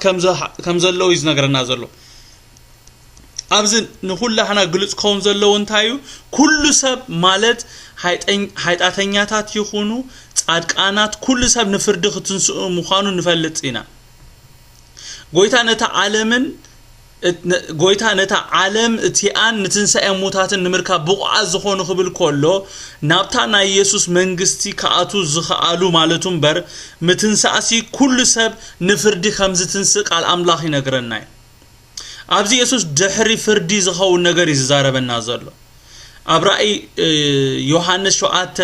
ከም ዘለው እዩ ዝነግረና ዘሎ ኣብዚ ንኹላህና ግልጽ ኮን ዘለው እንታዩ ኩሉ ሰብ ማለት ሃይጣተኛታት ይኹኑ ጻድቃናት ኩሉ ሰብ ንፍርድ ክትንስኡ ምዃኑ ንፈልጥ ኢና ጎይታ ነታ ዓለም እቲአን ንትንሳኤ ሙታትን ንምርካብ ብቑዓት ዝኾኑ ክብል ኮሎ ናብታ ናይ ኢየሱስ መንግስቲ ከኣቱ ዝኽኣሉ ማለቱም በር ምትንሳእሲ ኩሉ ሰብ ንፍርዲ ከም ዝትንስእ ቃል አምላኽ ይነግረና ኣብዚ ኢየሱስ ድሕሪ ፍርዲ ዝኸውን ነገር ይዛረበና ዘሎ ኣብ ራእይ ዮሐንስ 7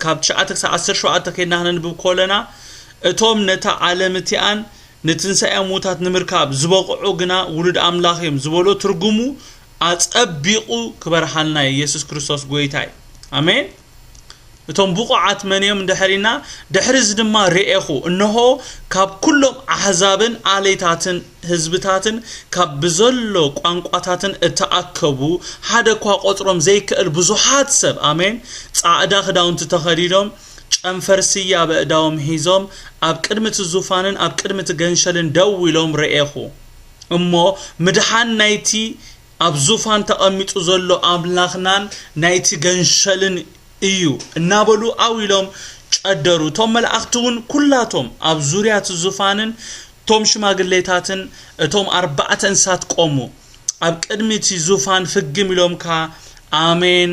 ካብ 9-17 ከይና ንብብ ኮለና እቶም ነታ ዓለም እቲአን ንትንሳኤ ሙታት ንምርካብ ዝበቕዑ ግና ውሉድ አምላኽ እዮም ዝበሎ ትርጉሙ አጸቢቁ ክበርሃልና ኢየሱስ ክርስቶስ ጎይታይ አሜን እቶም ብቑዓት መንዮም እንደሕሪና ድሕሪዝ ድማ ርኤኹ እነሆ ካብ ኩሎም አሕዛብን አለይታትን ህዝብታትን ካብ ብዘሎ ቋንቋታትን እተኣከቡ ሓደ ኳ ቆጽሮም ዘይክእል ብዙሓት ሰብ አሜን ጻዕዳ ክዳውንቲ ተኸዲኖም ጨንፈርስያ በእዳዎም ሂዞም ኣብ ቅድሚት ዙፋንን ኣብ ቅድሚት ገንሸልን ደው ኢሎም ርኤኹ እሞ ምድሓን ናይቲ ኣብ ዙፋን ተቐሚጡ ዘሎ አምላኽናን ናይቲ ገንሸልን እዩ እናበሉ ኣው ኢሎም ጨደሩ ቶም መላእኽቱን ኩላቶም ኣብ ዙርያት ዙፋንን ቶም ሽማግሌታትን እቶም 4 እንስሳት ቆሙ ኣብ ቅድሚት ዙፋን ፍግም ኢሎምካ አሜን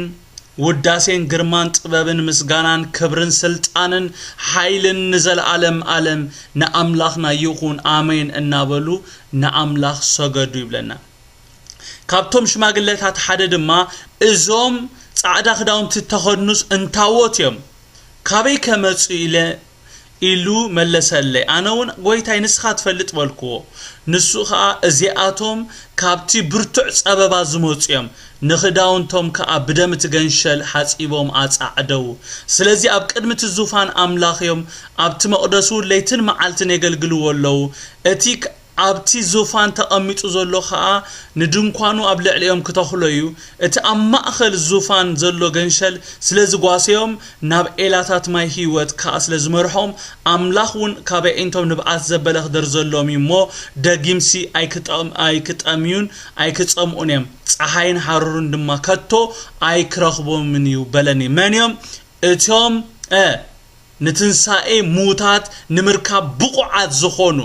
ውዳሴን ግርማን ጥበብን ምስጋናን ክብርን ስልጣንን ኃይልን ንዘለዓለም ዓለም ንአምላኽና ይኹን አሜን እናበሉ ንአምላኽ ሰገዱ ይብለና ካብቶም ሽማግሌታት ሓደ ድማ እዞም ጻዕዳ ክዳውንቲ ተኸድኑስ እንታወት እዮም ካበይ ከመጹ ኢሉ መለሰለይ ኣነውን ጎይታይ ንስኻ ትፈልጥ በልክዎ ንሱ ኸኣ እዚኣቶም ካብቲ ብርቱዕ ጸበባ ዝመጹ እዮም ንኽዳውንቶም ከኣ ብደም ትገንሸል ሓጺቦም ኣጻዕደው ስለዚ ኣብ ቅድሚት ዙፋን አምላኽ እዮም ኣብቲ መቕደሱ ለይትን መዓልትን የገልግልዎ ኣለዉ እቲ ኣብቲ ዙፋን ተቐሚጡ ዘሎ ኸኣ ንድንኳኑ ኣብ ልዕሊኦም ክተኽለዩ እቲ ኣብ ማእኸል ዙፋን ዘሎ ገንሸል ስለዚ ጓስዮም ናብ ኤላታት ማይ ህይወት ከኣ ስለ ዝመርሖም አምላኽ እውን ካብዒንቶም ንብዓት ዘበለ ክደር ዘሎም እሞ ደጊምሲ ኣይክጠምዩን ኣይክጸምኡን እዮም ፀሓይን ሓሩርን ድማ ከቶ ኣይክረኽቦምን እዩ በለኒ መንዮም እቶም ንትንሳኤ ሙታት ንምርካብ ብቑዓት ዝኾኑ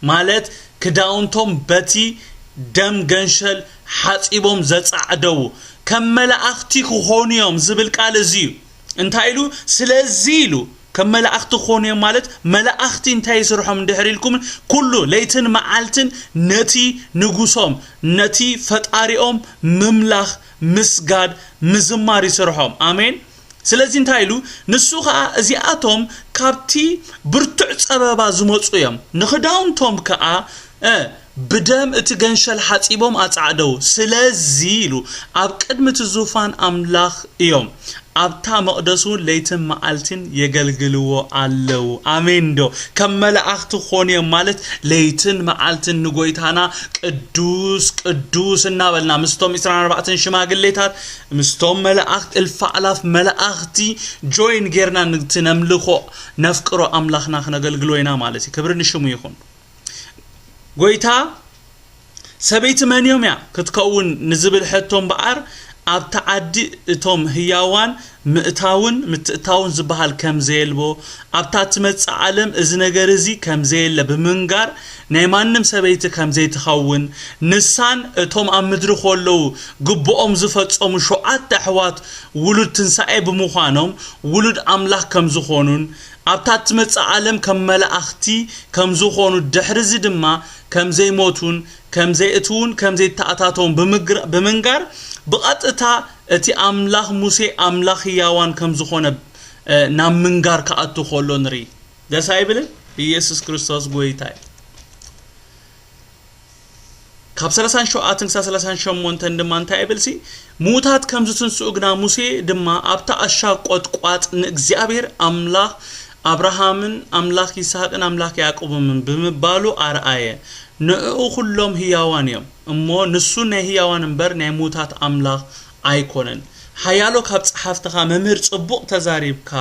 ማለት ክዳውንቶም በቲ ደም ገንሸል ሓጺቦም ዘጻዕደው ከም መላእኽቲ ክኾኑዮም ዝብል ቃል እዚዩ እንታይ ኢሉ ስለዚ ኢሉ ከም መላእኽቲ ክኾኑዮም ማለት መላእኽቲ እንታይ ይስርሖም እንድሕሪልኩም ኩሉ ለይትን መዓልትን ነቲ ንጉሶም ነቲ ፈጣሪኦም ምምላኽ ምስጋድ ምዝማር ይስርሖም አሜን ስለዚ እንታይ ኢሉ ንሱ ኸኣ እዚኣቶም ካብቲ ብርቱዕ ጸበባ ዝመጹ እዮም ንኽዳውንቶም ከኣ بدم اتغنشل حصيبهم اصعدو سلازيلو اب قدمت الزوفان املاخ يوم ابتا مقدسو ليتن معالتين يغلغلو علو امين دو كم ملائكت خوني مالت ليتن معالتين نغويتانا قدوس نابلنا مستوم 24 شماغليتات مستوم ملائكت الفعلاف ملائكتي جوين غيرنا نتنملخو نفقرو املاخنا خنغلغلوينا مالتي كبرن شمو يكون غويتا سبيت من يوم يا كتكون نزبل حتهم بقر ابتعدي اتوم هياوان متتاون زبحال كم زيلبو ابتات مص عالم از ነገር እዚ كم زيل بمنغار نيمانم سبيت كم زي تخون نسان اتوم امدر خولو غبوم زفصم شوعت احوات ولد تنساي بمخانم ولد املاح كم زخونون ابتات مص عالم كم ملائختي كم زخونو دحرزي دما كم زي موتون كم زي اتون كم زي تاعتاتهم بمنغار بقطتا اتي املاح موسى املاح ياوان كم زخونه نام منغار كاتو خولو نري داس ايبل ኢየሱስ ክርስቶስ ጎይታይ ካብ 30 ሸውዓትን 38 እንደማንታ አይብልሲ ሙታት ከምዝትን ሱግና ሙሴ ድማ ኣብታ አሻቆት ቋጥ ንእግዚአብሔር አምላክ አብርሃምን አምላክ ይስሐቅን አምላክ ያዕቆብን በመባሉ አርአየ ንኡ ሁሉም ህያዋን እዮም እሞ ንሱ ናይ ህያዋን እንበር ናይ ሙታት አምላክ አይኮነን ሓያሎ ካብ ጸሐፍተኻ መምህር ጽቡቅ ተዛሪብካ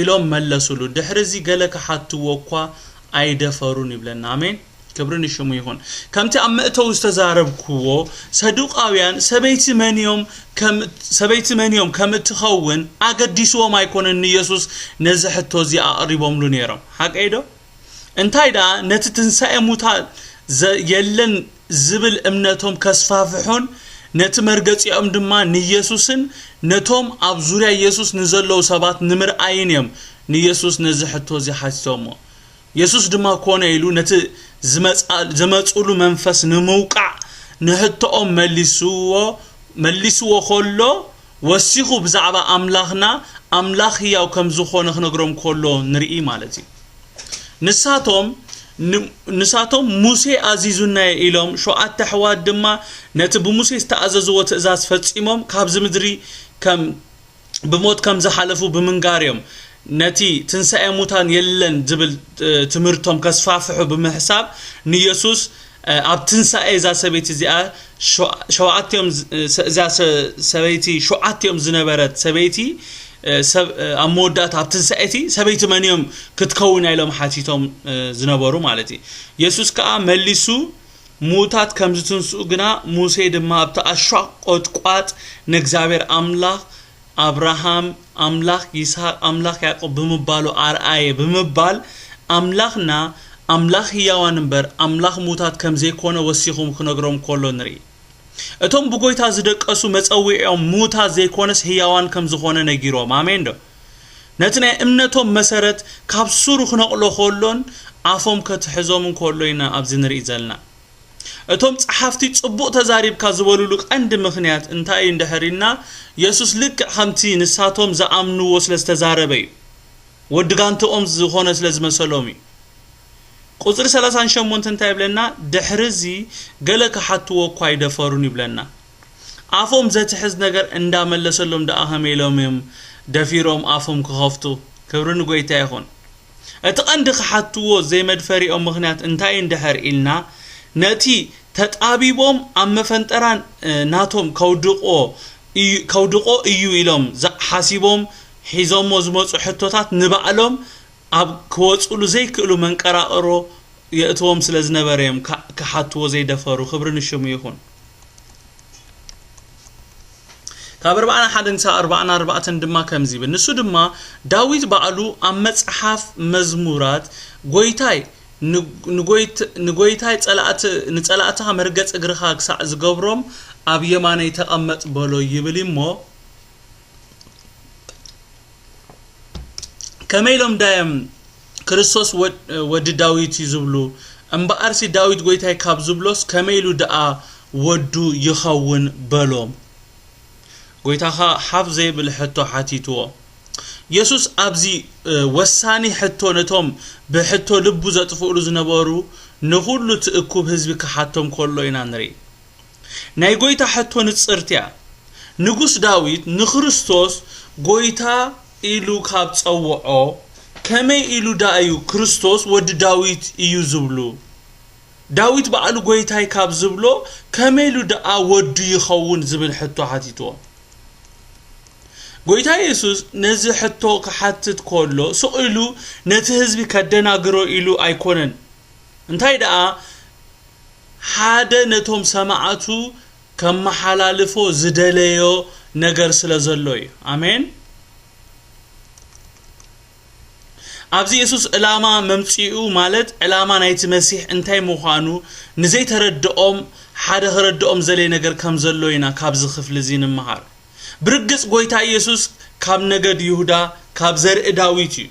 ኢሎም መለሱሉ ድሕርዚ ገለ ከሓትወኳ አይደፈሩን ይብለና አሜን كبرني شمو يكون كمتي أمأتو استزاربكو صدوقاويان سبيت منيوم كم تخون أقدسوا ما يكون إن يسوس نزحتو زي أقربهم لنيرم حق أيدو انتايدا نتتنسأ موتا يلن زبل امنتهم كسفافحون نتمرقت يوم دما نيسوسن نتوم أبزوريا يسوس نزلو سبات نمر عينيم نيسوس نزحتو زي حسومو يسوس دما كونه يلو نت زمصولو منفس نموقع نحتኦም مليسو خلو وسيخو بزعبا املاخنا املاخ ياو كم زخونه خنغروم كلو نرئي مالتي نساتهم موسى عزيزنا إلهم شو أتحواد دما نت بموسى استعززوا وتأزاز فتيمهم كابز مدري كم بموت كم زحلفوا بمنغاريهم نتي تنسى موتان يلن جبل تمرتهم كسفافحوا بمحساب نيسوس اب تنسى اذا سبيتي زي شوعتهم زي سبيتي شوعتهم زنبرت سبيتي امودات اب تنسايتي سبيت منيوم كتكون ايلهم حاتيتهم زنبرو مالتي يسوس كا مليسو موتات كمزتنسو غنا موسى دما اب تاشقوت قات نغزابير املاح ابراهام املاح يسحاق املاح يعقوب بمبالو ارአየ بمبال املاحنا املاح ياوان نبر املاح موتات كمزي كونه وسيخم خنغروم كولو نري اتوم بغويتا زدقسو مصويعو موتا زيكونس هياوان كم زخونه نغيرو مامين دو نتنا امنتهم مسرت كابسورو خنقلو خولون افوم كتحزوم كولوينا ابزنري زلنا اتوم صحافتي صبوق تزاريب كازبولولو قند مخنيات انتاي اندهرينا يسوس لك حمتي نساتهم زامنو وسلستزاربي ودغانتهم زخونه سلازمسلومي قصر 38 انتايبلنا دحرزي قالك حتو كواي دفرون يبلنا عفوم زتحز نجر اندا ملسلهم دا اهميلهم دفيرهم عفوم كخفتو كبرن قويتا يخون اتقندق حتو زي مدفري او مغنيات انتاي اندحر إلنا نتي تتقابيبهم اما فنتران ناتهم كودقو ايو إلهم حاسيبهم حيزهم وزموز حتوتات نبعلهم اب كوصلو زي كلو منقراقرو ياتوم سلازنبريم كحاتو زي دفرو خبرن شمو يكون كابر بعنا حدن سا 44 دما كمزي بنسو دما داويت بعلو ام مصحف مزمورات غويتاي نغويتاي نصلاتها مرغص اغرخا كسع زغبروم اب يمانه يتقمط بلو يبليمو كميلهم دايم كريستوس ود داويت يزبلو ام بارسي داويت غويتاي كاب زبلوس كميلو دعا ودو يخون بلوم غويتاها حفظي بالحتو حاتيتو يسوس ابزي وساني حتو نتوم بحتو لبو زطفولو زنبرو ንኹሉ ትእኩብ ህዝቢ ክሓቶም ከሎ ኢና ንርኢ ናይ ጎይታ ሕቶ ንጽርትያ ንጉስ ዳዊት ንክርስቶስ ጎይታ ኢሉ ካብ ጸውዖ ከመይ ኢሉ ዳዩ ክርስቶስ ወዲ ዳዊት እዩ ዝብሉ ዳዊት በዓሉ ጎይታይ ካብ ዝብሎ ከመይ ኢሉ ዳ ወዱ ይኸውን ዝብል ሕቶ ሓቲትዎ ጎይታ ኢየሱስ ነዚ ሕቶ ክሓትት ከሎ ስኢሉ ነቲ ህዝቢ ከደናግሮ ኢሉ ኣይኮነን እንታይ ዳ ሓደ ነቶም ሰማዓቱ ከመሓላልፎ ዝደለዮ ነገር ስለ ዘሎይ አሜን ኣብዚ ኢየሱስ ዕላማ መምጽኡ ማለት ዕላማ ናይቲ መሲሕ እንታይ ምዃኑ ንዘይ ተረድኦም ሓደ ክረድኦም ዘለ ነገር ከም ዘሎይና ካብዚ ክፍል እዚ ንመሃር ብርግጽ ጎይታ ኢየሱስ ካብ ነገድ ይሁዳ ካብ ዘርኢ ዳዊት እዩ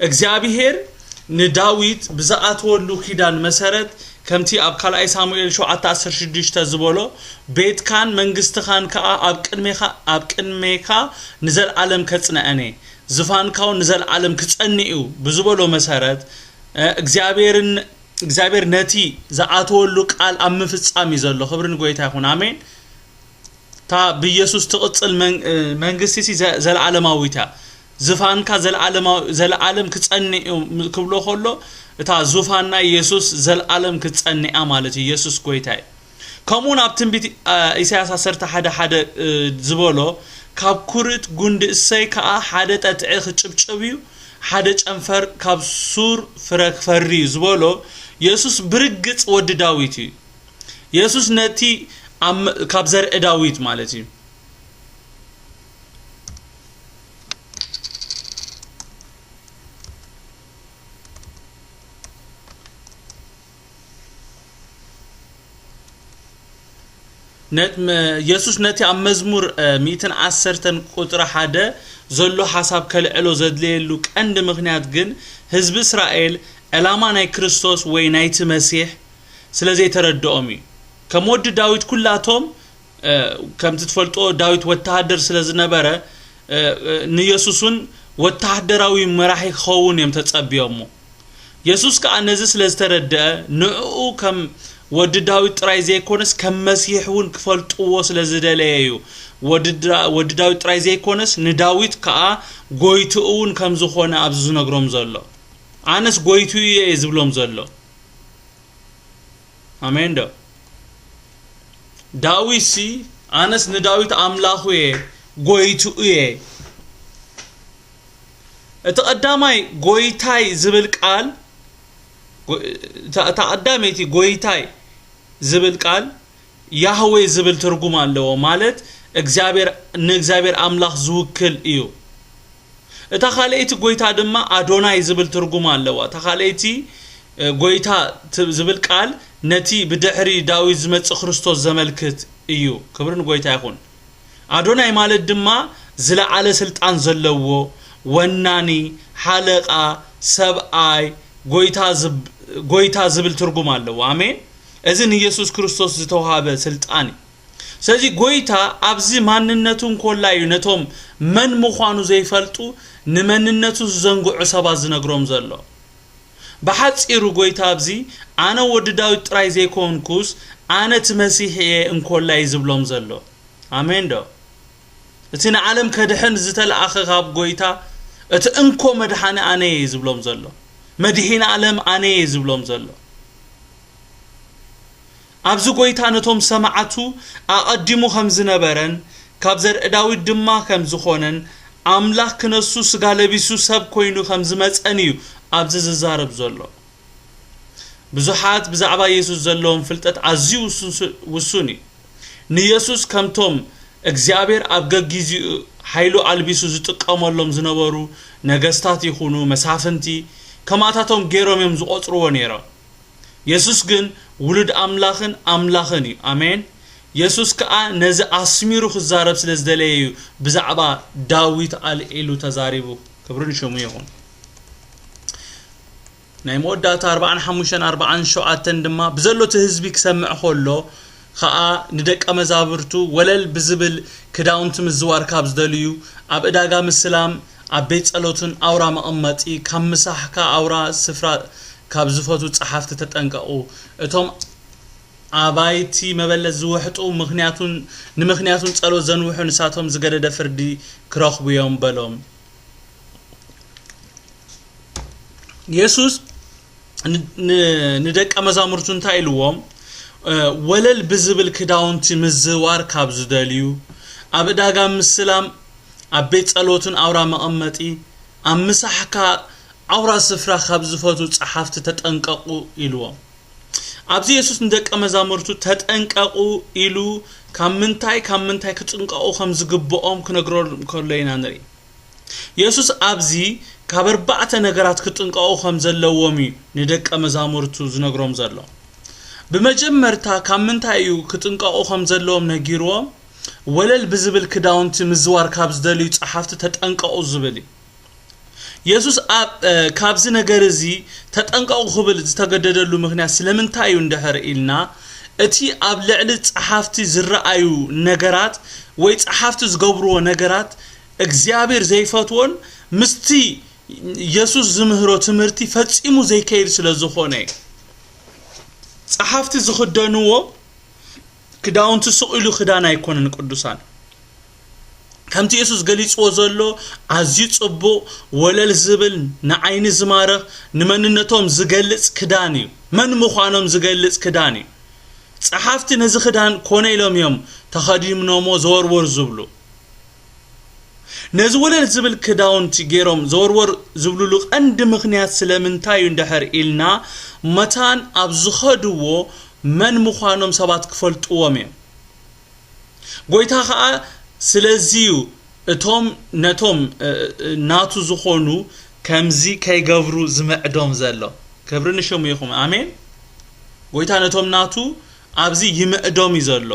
እግዚአብሔር ንዳዊት ብዛኣትወሉ ኪዳን መሰረት ከምቲ ኣብ ካልኣይ ሳሙኤል 7:16 ዝበሎ ቤትካን መንግስትኻን ከዓ ኣብ ቅድሜካ ንዘለዓለም ከጽንዐኒ ዝፋንካው ንዘለዓለም ክጸንዩ ብዝበሎ መሰረት እግዚአብሔር ነቲ ዝኣትወሉ ቃል ኣብ ምፍጻም ይዘሎ ክብርን ጎይታ ይኹን አሜን ታ በኢየሱስ ትቕጽል መንግስቲ ዘለዓለማዊታ ዝፋንካ ዘለዓለም ክጸንዩ ክብሎ ከሎ እታ ዙፋንና ኢየሱስ ዘለዓለም ክጸንያ ማለት ኢየሱስ ጎይታይ ከምኡን ኣብ ትንቢት ኢሳይያስ 11:1 ዝበሎ ካብ ኩርት ጉንዲ እሰይ ከዓ ሓደ ጠጥዒ ክጭብጭብዩ ሓደ ጨንፈር ካብ ሱር ፍረክፈሪ ዝበሎ ኢየሱስ ብርግጽ ወዲ ዳዊት እዩ ኢየሱስ ነቲ ካብ ዘርኢ ዳዊት ማለት እዩ ኢየሱስ ነቲ ኣብ መዝሙር 110 ቁጥር 1 ዘሎ ሐሳብ ከልዕሎ ዘድልየሉ ቀንድ ምክንያት ግን ህዝብ እስራኤል ዕላማ ናይ ክርስቶስ ወይ ናይቲ መሲሕ ስለዘይ ተረድኦም እዩ ከም ወዲ ዳዊት ኩላቶም ከም ትፈልጦ ዳዊት ወታደር ስለዝነበረ ንኢየሱስን ወታደራዊ መራሒ ክኸውን እዮም ተጸብዮም ኢየሱስ ከዓ ነዚ ስለዝተረድአ ንዕኡ ከም ወዲ ዳዊት ጥራይ ዘይኮነስ ከም መሲሕውን ክፈልጥዎ ስለዝደለየዩ ወዲ ዳዊት ጥራይ ዘይኮነስ ንዳዊት ከዓ ጎይቱውን ከም ዝኾነ ኣብዚ ዝነግሮም ዘሎ ኣነስ ጎይቱ እየ ዝብሎም ዘሎ አሜን ዶ ዳዊት ሲ ኣነስ ንዳዊት ኣምላኹ እየ ጎይቱ እየ እተቀዳማይ ጎይታይ ዝብል ቃል ተቀዳመይቲ ጎይታይ ዝብል ቃል ያህዌ ዝብል ትርጉም አለው ማለት እግዚአብሔር አምላኽ ዝውክል እዩ እታ ኻለይቲ ጎይታ ድማ አዶናይ ዝብል ትርጉም አለው ተኻለይቲ ጎይታ ዝብል ቃል ነቲ ብድሕሪ ዳዊት ዝመጽእ ክርስቶስ ዘመልክት እዩ ክብርን ጎይታ ይኹን አዶናይ ማለት ድማ ዝለዓለ ስልጣን ዘለዎ ወናኒ ሓለቃ ሰብአይ ጎይታ ዝብል ትርጉም አለው አሜን እዝን ኢየሱስ ክርስቶስ ዝተዋሃበ ስልጣን ስለዚ ጎይታ ኣብዚ ማንነቱን ኮላዩ ነቶም መን ምዃኑ ዘይፈልጡ ንመንነቱ ዘንጉዑ ሰባት ዝነግሮም ዘሎ በሓጺሩ ጎይታ ኣብዚ ኣነ ወዲ ዳዊት ጥራይ ዘይኮንኩስ ኣነ ትመሲሕየ እንኮላይ ዝብሎም ዘሎ አሜን ዶ እቲ ንዓለም ከድሕን ዝተለኣኸ ካብ ጎይታ እቲ እንኮ መድሓነ ኣነ ዝብሎም ዘሎ መድሂን ዓለም ኣነ ዝብሎም ዘሎ ኣብዚ ጎይታ ነቶም ሰማዓቱ ኣቀዲሙ ከም ዝነበረን ካብ ዘርኢ ዳዊት ድማ ከም ዝኾነን ኣምላኽ ክነሱ ስጋ ለቢሱ ሰብ ኮይኑ ከም ዝመጸን እዩ ኣብዚ ዝዛረብ ዘሎ ብዙሓት ብዛዕባ ኢየሱስ ዘለዎም ፍልጠት ኣዝዩ ውሱን እዩ ንኢየሱስ ከምቶም እግዚአብሔር ኣብ ገግዚኡ ኃይሉ አልቢሱ ዝጥቀመሎም ዝነበሩ ነገስታት ይኹኑ መሳፍንቲ ከማታቶም ገሮም እዮም ዝቆጽሩዎ ነይሮ ኢየሱስ ግን ውሉድ አምላኽን እዩ አሜን ኢየሱስ ከዓ ነዚ ኣስሚሩ ክዛረብ ስለዝደለዩ ብዛዕባ ዳዊት አልኢሉ ተዛሪቡ ክብርን ሽሙ ይኹን ናይ መወዳእታ 45-47 ድማ ብዘሎት ህዝቢ ክሰምዕ ከሎ ከዓ ንደቀ መዛብርቱ ወለል ብዝብል ክዳውንት ምዝዋር ካብ ዝደልዩ ኣብ ዕዳጋ ምስላም ኣብ ቤት ጸሎትን ኣውራ መቐመጢ ካብ ምሳሕካ ኣውራ ስፍራ ካብ ዝፈቱ ጸሓፍቲ ተጠንቀቁ እቶም አባይቲ መበለዝ ዝውሕጡ ንምኽንያቱን ጸሎት ዘንውሑ ንሳቶም ዝገደደ ፍርዲ ክረኽቡ እዮም በሎም ኢየሱስ ንደቀ መዛሙርቱ እንታይ ኢልዎም ወለል ብዝብል ክዳውንቲ ምዝዋር ካብ ዝደልዩ ኣብ ዳጋ ምስላም ኣብ ቤት ጸሎትን አውራ መቐመጢ ኣብ ምሳሕካ አውራ ስፍራ ካብ ዝፈቱ ጸሓፍቲ ተጠንቀቁ ኢልዎም ኣብዚ ኢየሱስ ንደቀ መዛሙርቱ ተጠንቀቁ ኢሉ ካብ ምንታይ ክጥንቀቁ ከም ዝግብኦም ክነግሮም ከለይና ንርኢ ኢየሱስ ኣብዚ ካብ ኣርባዕተ ነገራት ክጥንቀቁ ከም ዘለዎም ንደቀ መዛሙርቱ ዝነግሮም ዘሎ በመጀመርታ ካብ ምንታይ ክጥንቀቁ ከም ዘለዎም ነጊሮም ወለል ብዝብል ክዳውንቲ ምዝዋር ካብ ዝደልዩ ጸሓፍቲ ተጠንቀቁ ዝብል ኢየሱስ ካብዚ ነገር እዚ ተጠንቀቁ ክብል ዝተገደደሉ ምክንያት ስለምንታይ እንደሕር ኢልና እቲ ኣብ ልዕሊ ጸሓፍቲ ዝረአዩ ነገራት ወይ ጸሓፍቲ ዝገብርዎ ነገራት እግዚአብሔር ዘይፈትዎን ምስቲ ኢየሱስ ዝምህሮ ትምህርቲ ፈጺሙ ዘይከይድ ስለዝኾነ ጸሓፍቲ ዝኽደንዎ ክዳውንቲ ስቕኢሉ ክዳን ኣይኮነን ቅዱሳን ከምቲ ኢየሱስ ገሊጽዎ ዘሎ ኣዝዩ ጽቡቕ ወለል ዝብል ንዓይኒ ዝማርኽ ንመንነቶም ዝገልጽ ክዳን እዩ መን ምዃኖም ዝገልጽ ክዳን እዩ ጸሓፍቲ ነዚ ክዳን ኮነ ኢሎም እዮም ተኸዲኖሞ ዘወርወር ዝብሉ ነዚ ወለል ዝብል ክዳውንቲ ገይሮም ዘወርወር ዝብሉሉ ቀንዲ ምኽንያት ስለምንታይ እንደሕር ኢልና መታን ኣብ ዝኸድዎ መን ምዃኖም ሰባት ክፈልጥዎም እዮም ጎይታ ከዓ ስለዚዩ እቶም ነቶም ናቱ ዝኾኑ ከምዚ ከይገብሩ ዝመዕዶም ዘሎ ክብሪ ንሽሙ ይኹም አሜን ጎይታ ነቶም ናቱ ኣብዚ ይመዕዶም ዘሎ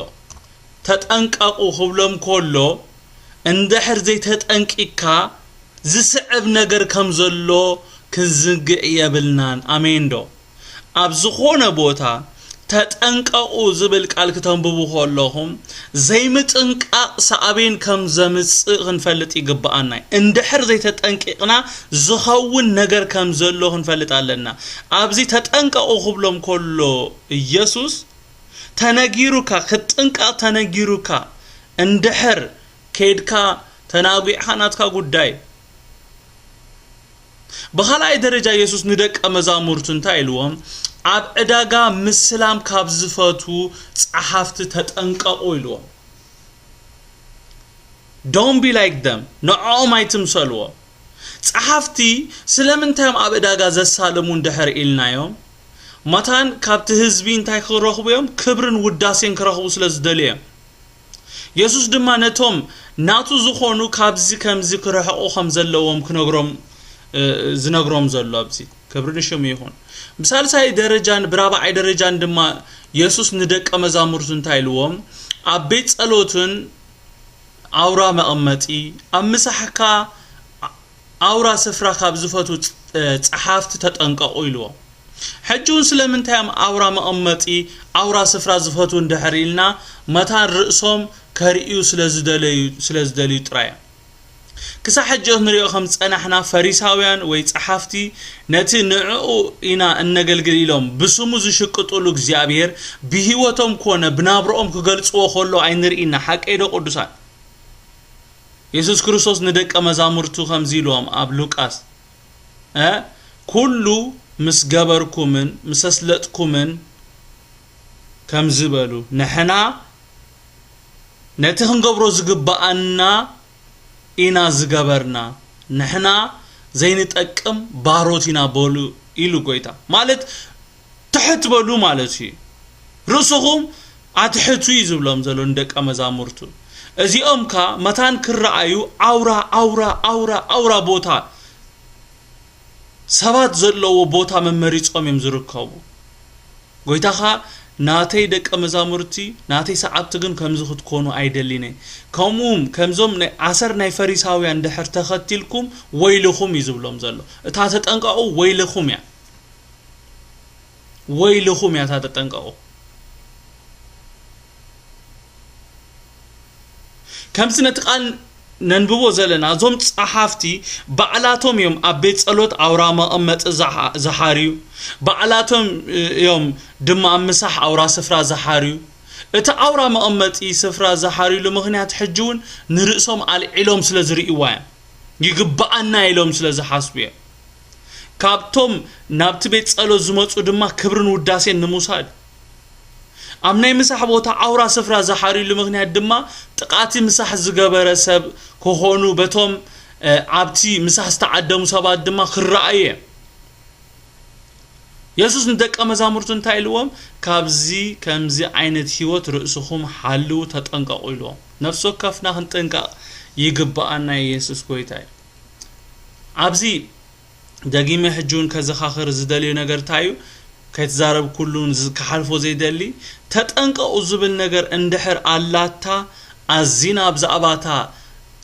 ተጠንቀቁ ክብሎም ከሎ እንደሕር ዘይተጠንቂካ ዝስዕብ ነገር ከም ዘሎ ክንዝግዕ የብልናን አሜን ዶ ኣብ ዝኾነ ቦታ ተጠንቀቁ ዝብል ቃል ከተንብቡ ከለኹም ዘይምጥንቃቅ ሰዓቤን ከም ዘምጽእ ክንፈልጥ ይግባአና እንደሕር ዘይተጠንቂቅና ዝኸውን ነገር ከም ዘሎ ክንፈልጥ ኣለና ኣብዚ ተጠንቀቁ ክብሎም ከሎ ኢየሱስ ተነጊሩካ ክትጥንቃቅ ተነጊሩካ እንደሕር ከይድካ ተናጉዕካ ናትካ ጉዳይ በኻልኣይ ደረጃ ኢየሱስ ንደቀ መዛሙርቱ እንታይ ኢልዎም ኣብ ዕዳጋ ምስላም ካብ ዝፈቱ ጸሓፍቲ ተጠንቀቁ ኢልዎም don't be like them ንዖም ኣይትምሰልዎ ጸሓፍቲ ስለምንታይም ኣብ ዕዳጋ ዘሳለሙ እንደሕር ኢልናዮም መታን ካብቲ ህዝቢ እንታይ ክረኽቡ እዮም ክብርን ውዳሴን ክረኽቡ ስለዝደልዮም ኢየሱስ ድማ ነቶም ናቱ ዝኾኑ ካብዚ ከምዚ ክረሕቁ ከም ዘለዎም ክነግሮም ዝነግሮም ዘሎ ኣብዚ ክብሪ ንሽሙ ይኹን ብሳልሳይ ደረጃን ብራብዓይ ደረጃን ድማ ኢየሱስ ንደቀ መዛሙርቱ እንታይ ኢልዎም ኣብ ቤት ጸሎትን አውራ መቐመጢ ኣብ ምሳሕካ አውራ ስፍራ ካብ ዝፈቱ ጸሓፍቲ ተጠንቀቁ ኢልዎም ሕጂውን ስለምንታይም አውራ መቐመጢ አውራ ስፍራ ዝፈቱ እንደሕር ኢልና መታን ርእሶም ከርእዩ ስለዝደልዩ ጥራይ ክሳብ ሕጂ ንሪኦ ከም ጸናሕና ፈሪሳውያን ወይ ጸሓፍቲ ነቲ ንዕኡ ኢና እነገልግል ኢሎም ብስሙ ዝሽቅጡሉ እግዚአብሔር ብህይወቶም ኮነ ብናብሮኦም ክገልጽዎ ከሎ ኣይንርኢና ሓቀይዶ ቅዱሳን ኢየሱስ ክርስቶስ ንደቀ መዛሙርቱ ከምዚ ኢልዎም ኣብ ሉቃስ ኩሉ ምስ ገበርኩምን ምስ ኣስለጥኩምን ከም ዝበሉ ንሕና ነቲ ክንገብሮ ዝግባአና ኢና ዝገበርና ንሕና ዘይንጠቅም ባሮት ኢና በሉ ኢሉ ጎይታ ማለት ትሕት በሉ ማለት እዩ ርእስኹም ኣትሕቱ ዝብሎም ዘሎ ንደቀ መዛሙርቱ እዚኦምካ መታን ክረአዩ አውራ ቦታ ሰባት ዘለዎ ቦታ መመሪጾም እዮም ዝርከቡ ጎይታኻ ናተይ ደቀ መዛሙርቲ ናተይ ሰዓብቲ ግን ከምዚ ክትኮኑ ኣይደሊነ ከምኡም ከምዞም ዓሰር ናይ ፈሪሳውያን ድሕር ተኸቲልኩም ወይልኹም ይዝብሎም ዘሎ እታ ተጠንቀቁ ወይልኹም ያ ተጠንቀቁ ከምዚ ነቲ ቃል ننبو زلنا زوم صحافتي بعلاتهم يوم أبيت صلوت أورا مقمت زحاريو بعلاتهم يوم دم مسح أورا سفرا زحاريو إتا أورا مقمت سفرا زحاريو لمغنيات حجون نرقصهم على علوم سلزري إيوان يقبقنا علوم سلزحاسبيا كابتم نابت بيت صلوت زموت ودما كبرن وداسين نموساد أمني مسح بوتا أورا سفرا زحاري لمغنيات دما تقاتي مسح زقبر سب كهونو بتوم عبتي مسح استعدمو سبات دما خرائية يسوس ندك أمزامرتون تايلوهم كابزي كمزي عينت هيوت رؤسهم حلو تتنقا قيلوهم نفسو كفنا هنتنقا يقبقنا يسوس كويتاي عبزي دقيمة حجون كزخاخر زداليو نقر تايو كيتزارب كلون كحلفو زي دلي تتنقا أزبل نقر اندحر آلاتا أزينا بزعباتا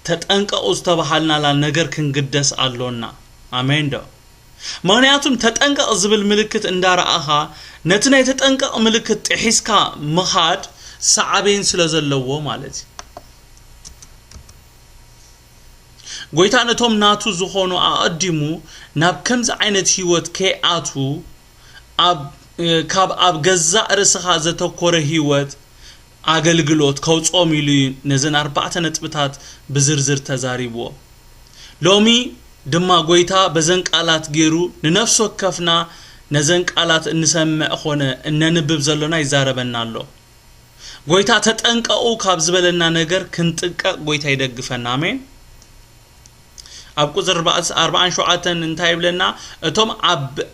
تتنقا أزتبحالنا لنقر كنقدس آلونا آمين دو مغنياتهم تتنقا أزبل ملكت اندار آخا نتنا تتنقا ملكت حسكا مخاد سعبين سلزلوو مالتي قويتانتهم ناتو زخونو أقدمو ناب كمز عينت هيوت كي آتو كاب أب جزاء رسخة زتوكور هيوت عقلقلوت كوت أميلي نزن 4 نتبتات بزرزر تزاريبو لومي دما قويتا بزنك آلات جيرو ننفسو كفنا نزنك آلات نسمع أخونا إننا نبب زلونا يزاربنا اللو قويتا تتنك أو كاب زبلنا نقر كنتك قويتا يدقفنا آمين أبقى 4 شعاتن انتهي بلنا اتوم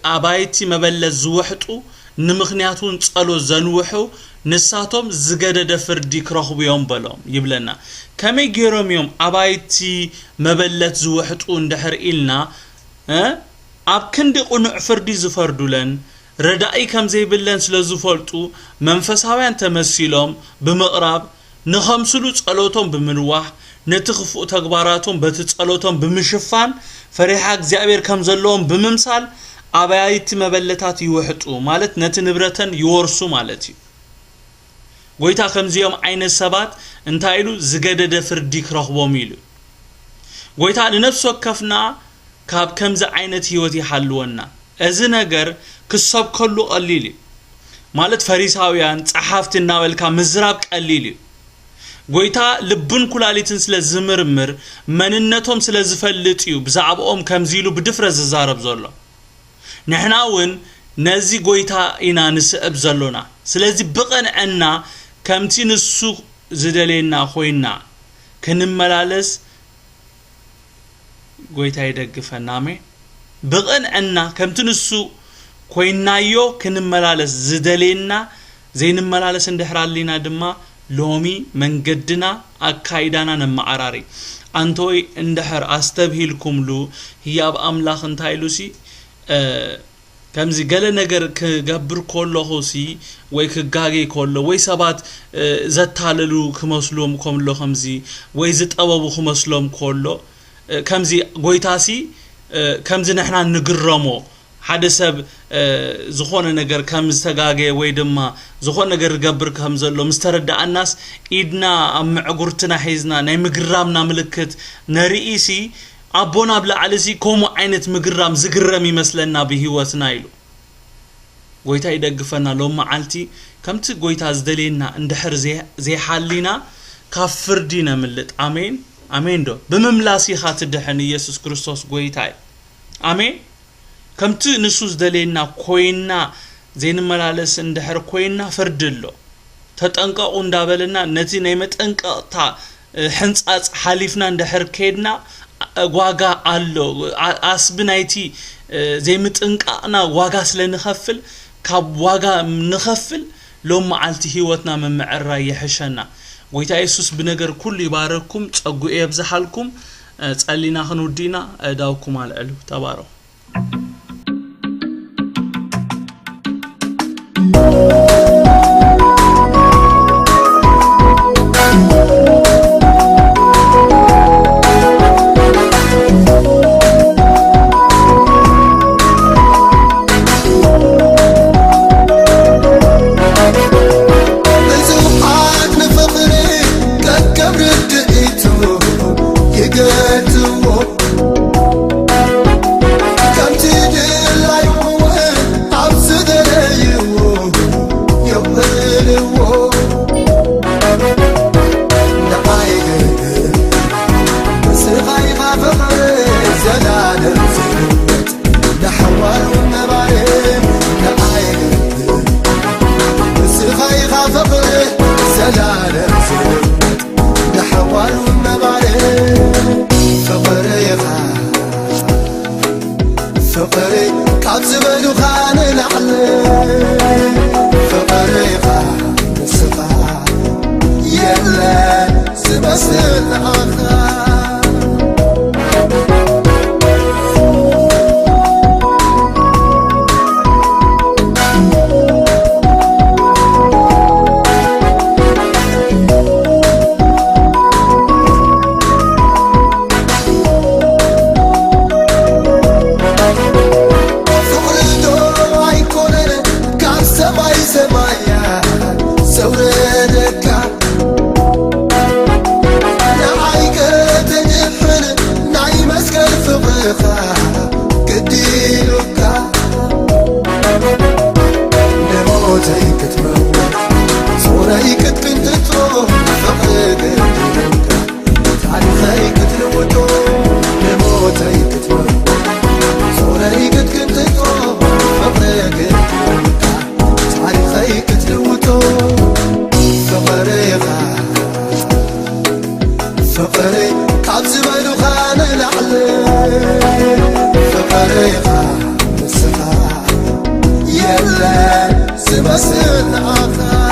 أبايتي مبلز زوحتو نمخنياتون تصالو زنوحو نساتهم زقادة فردي كراخو يوم بلوم يبلنا كمي جيروم يوم أبايتي مبلز زوحتو اندحر إلنا أب كندقو نعفردي زفردو لن ردائي كم زي بلن سلزفولتو منفساوين تمثيلهم بمقراب نخمسلو تصالوتهم بمنواح نتخفو تكباراتهم بتتصالوتهم بمشفان فريحة እግዚአብሔር كم زلهم بممثال أبايت مبلتات يوحطو مالت نتنبرتن يورسو مالتي قويتا خمزيوم عين السبات انتايلو زقدد فردي كرخبو ميلو قويتا لنفسو كفنا كاب كمز عينت هيوتي حلونا ازي نگر كسب كلو قليلي مالت فريساويان صحافتنا والكا مزراب قليلي قويتا لبن كلاليتن سلا زمرمر مننتهم سلا زفلطيو بزعبهم كمزيلو بدفرز زارب زولو نحناون نزي قويتا إنا نسأب زلونا سلازي بقن عنا كمتي نسو زدلينا خوينا كنملالس قويتا يدقفنا مي بقن عنا كمتي نسو خوينا يو كنملالس زدلينا زين ملالس اندحرالينا دما لومي من قدنا أكايدانا نمعراري أنتوي اندحر أستبهلكم لو هي أب أملاخ انتايلوسي كمزي قال نجر كجبر كله هوسي ويك جاجي كله ويسابات زتاللو كمسلوم كمله خمزي ويزت أبو خمسلوم كله كمزي قويتاسي كمزي نحنا نجرمو حدث زخون نجر كمز تجاجي ويدما زخون نجر جبر كمزلو مسترد الناس إدنا أم عقرتنا حيزنا ناي مجرامنا ملكت نرئيسي أبونا بلا علسي كومو عينت مقرام زقرمي مثلنا بهواتنا إلو قويتا يدقفنا لو معالتي كمت قويتا ازدلينا اندحر زي حالينا كافر دينا ملت آمين آمين دو بمملاسي خاطر دحن يسوس كريستوس قويتا آمين كمت نسوس دلينا كوينا زين ملالس اندحر كوينا فردلو تتنقا اندابلنا نتي نيمت انقا تا حنصاص حليفنا اندحر كيدنا واغا አለው አስብናይቲ ዘይምጥንቃና ዋጋ ስለንخفል ካብ ዋጋ ንخفል ሎም ማዓልቲ ህይወትና መምዕራ ይሕሸና ወይታ ኢየሱስ ብነገር ኩሉ ይባረኩም ጸጉ ይብዛሐልኩም ጸሊና ክንውዲና ዳውኩም አልዕሉ ተባረኩ يفتو كم تدل عيون عبسد ليو يقبلو نعايق سغاي غافق زلال زلوت نحوال ونبايم نعايق سغاي غافق زلال زلوت نحوال ونبايم فقري كعبز بلو خان العلي فقري نسقى يلا سبسل آخر فقري كعبز بلو خان العلي فقري نسقى يلا سبسل آخر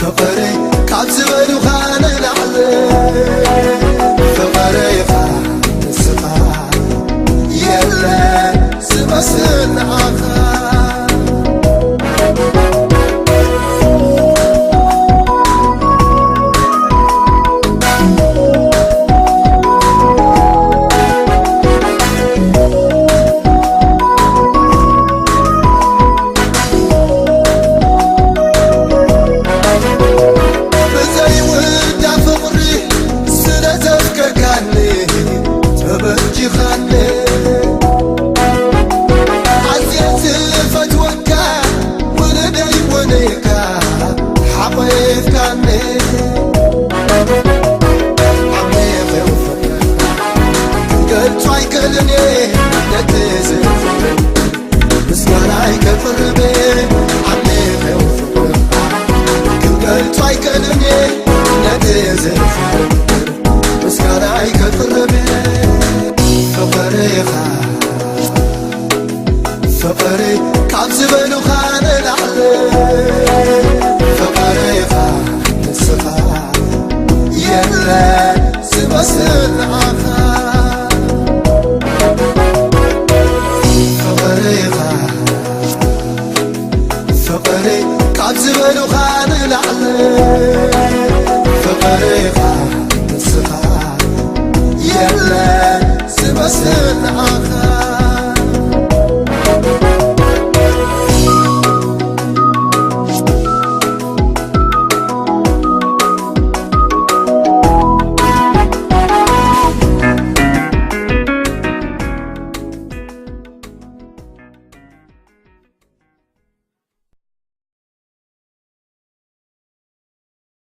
فقري كعبز بلو خان العلي فقري نسقى يلا سبسل آخر فقري كعبز بلو خان العلي فقري نسقى يلا سبسل آخر فقري كعبز بلو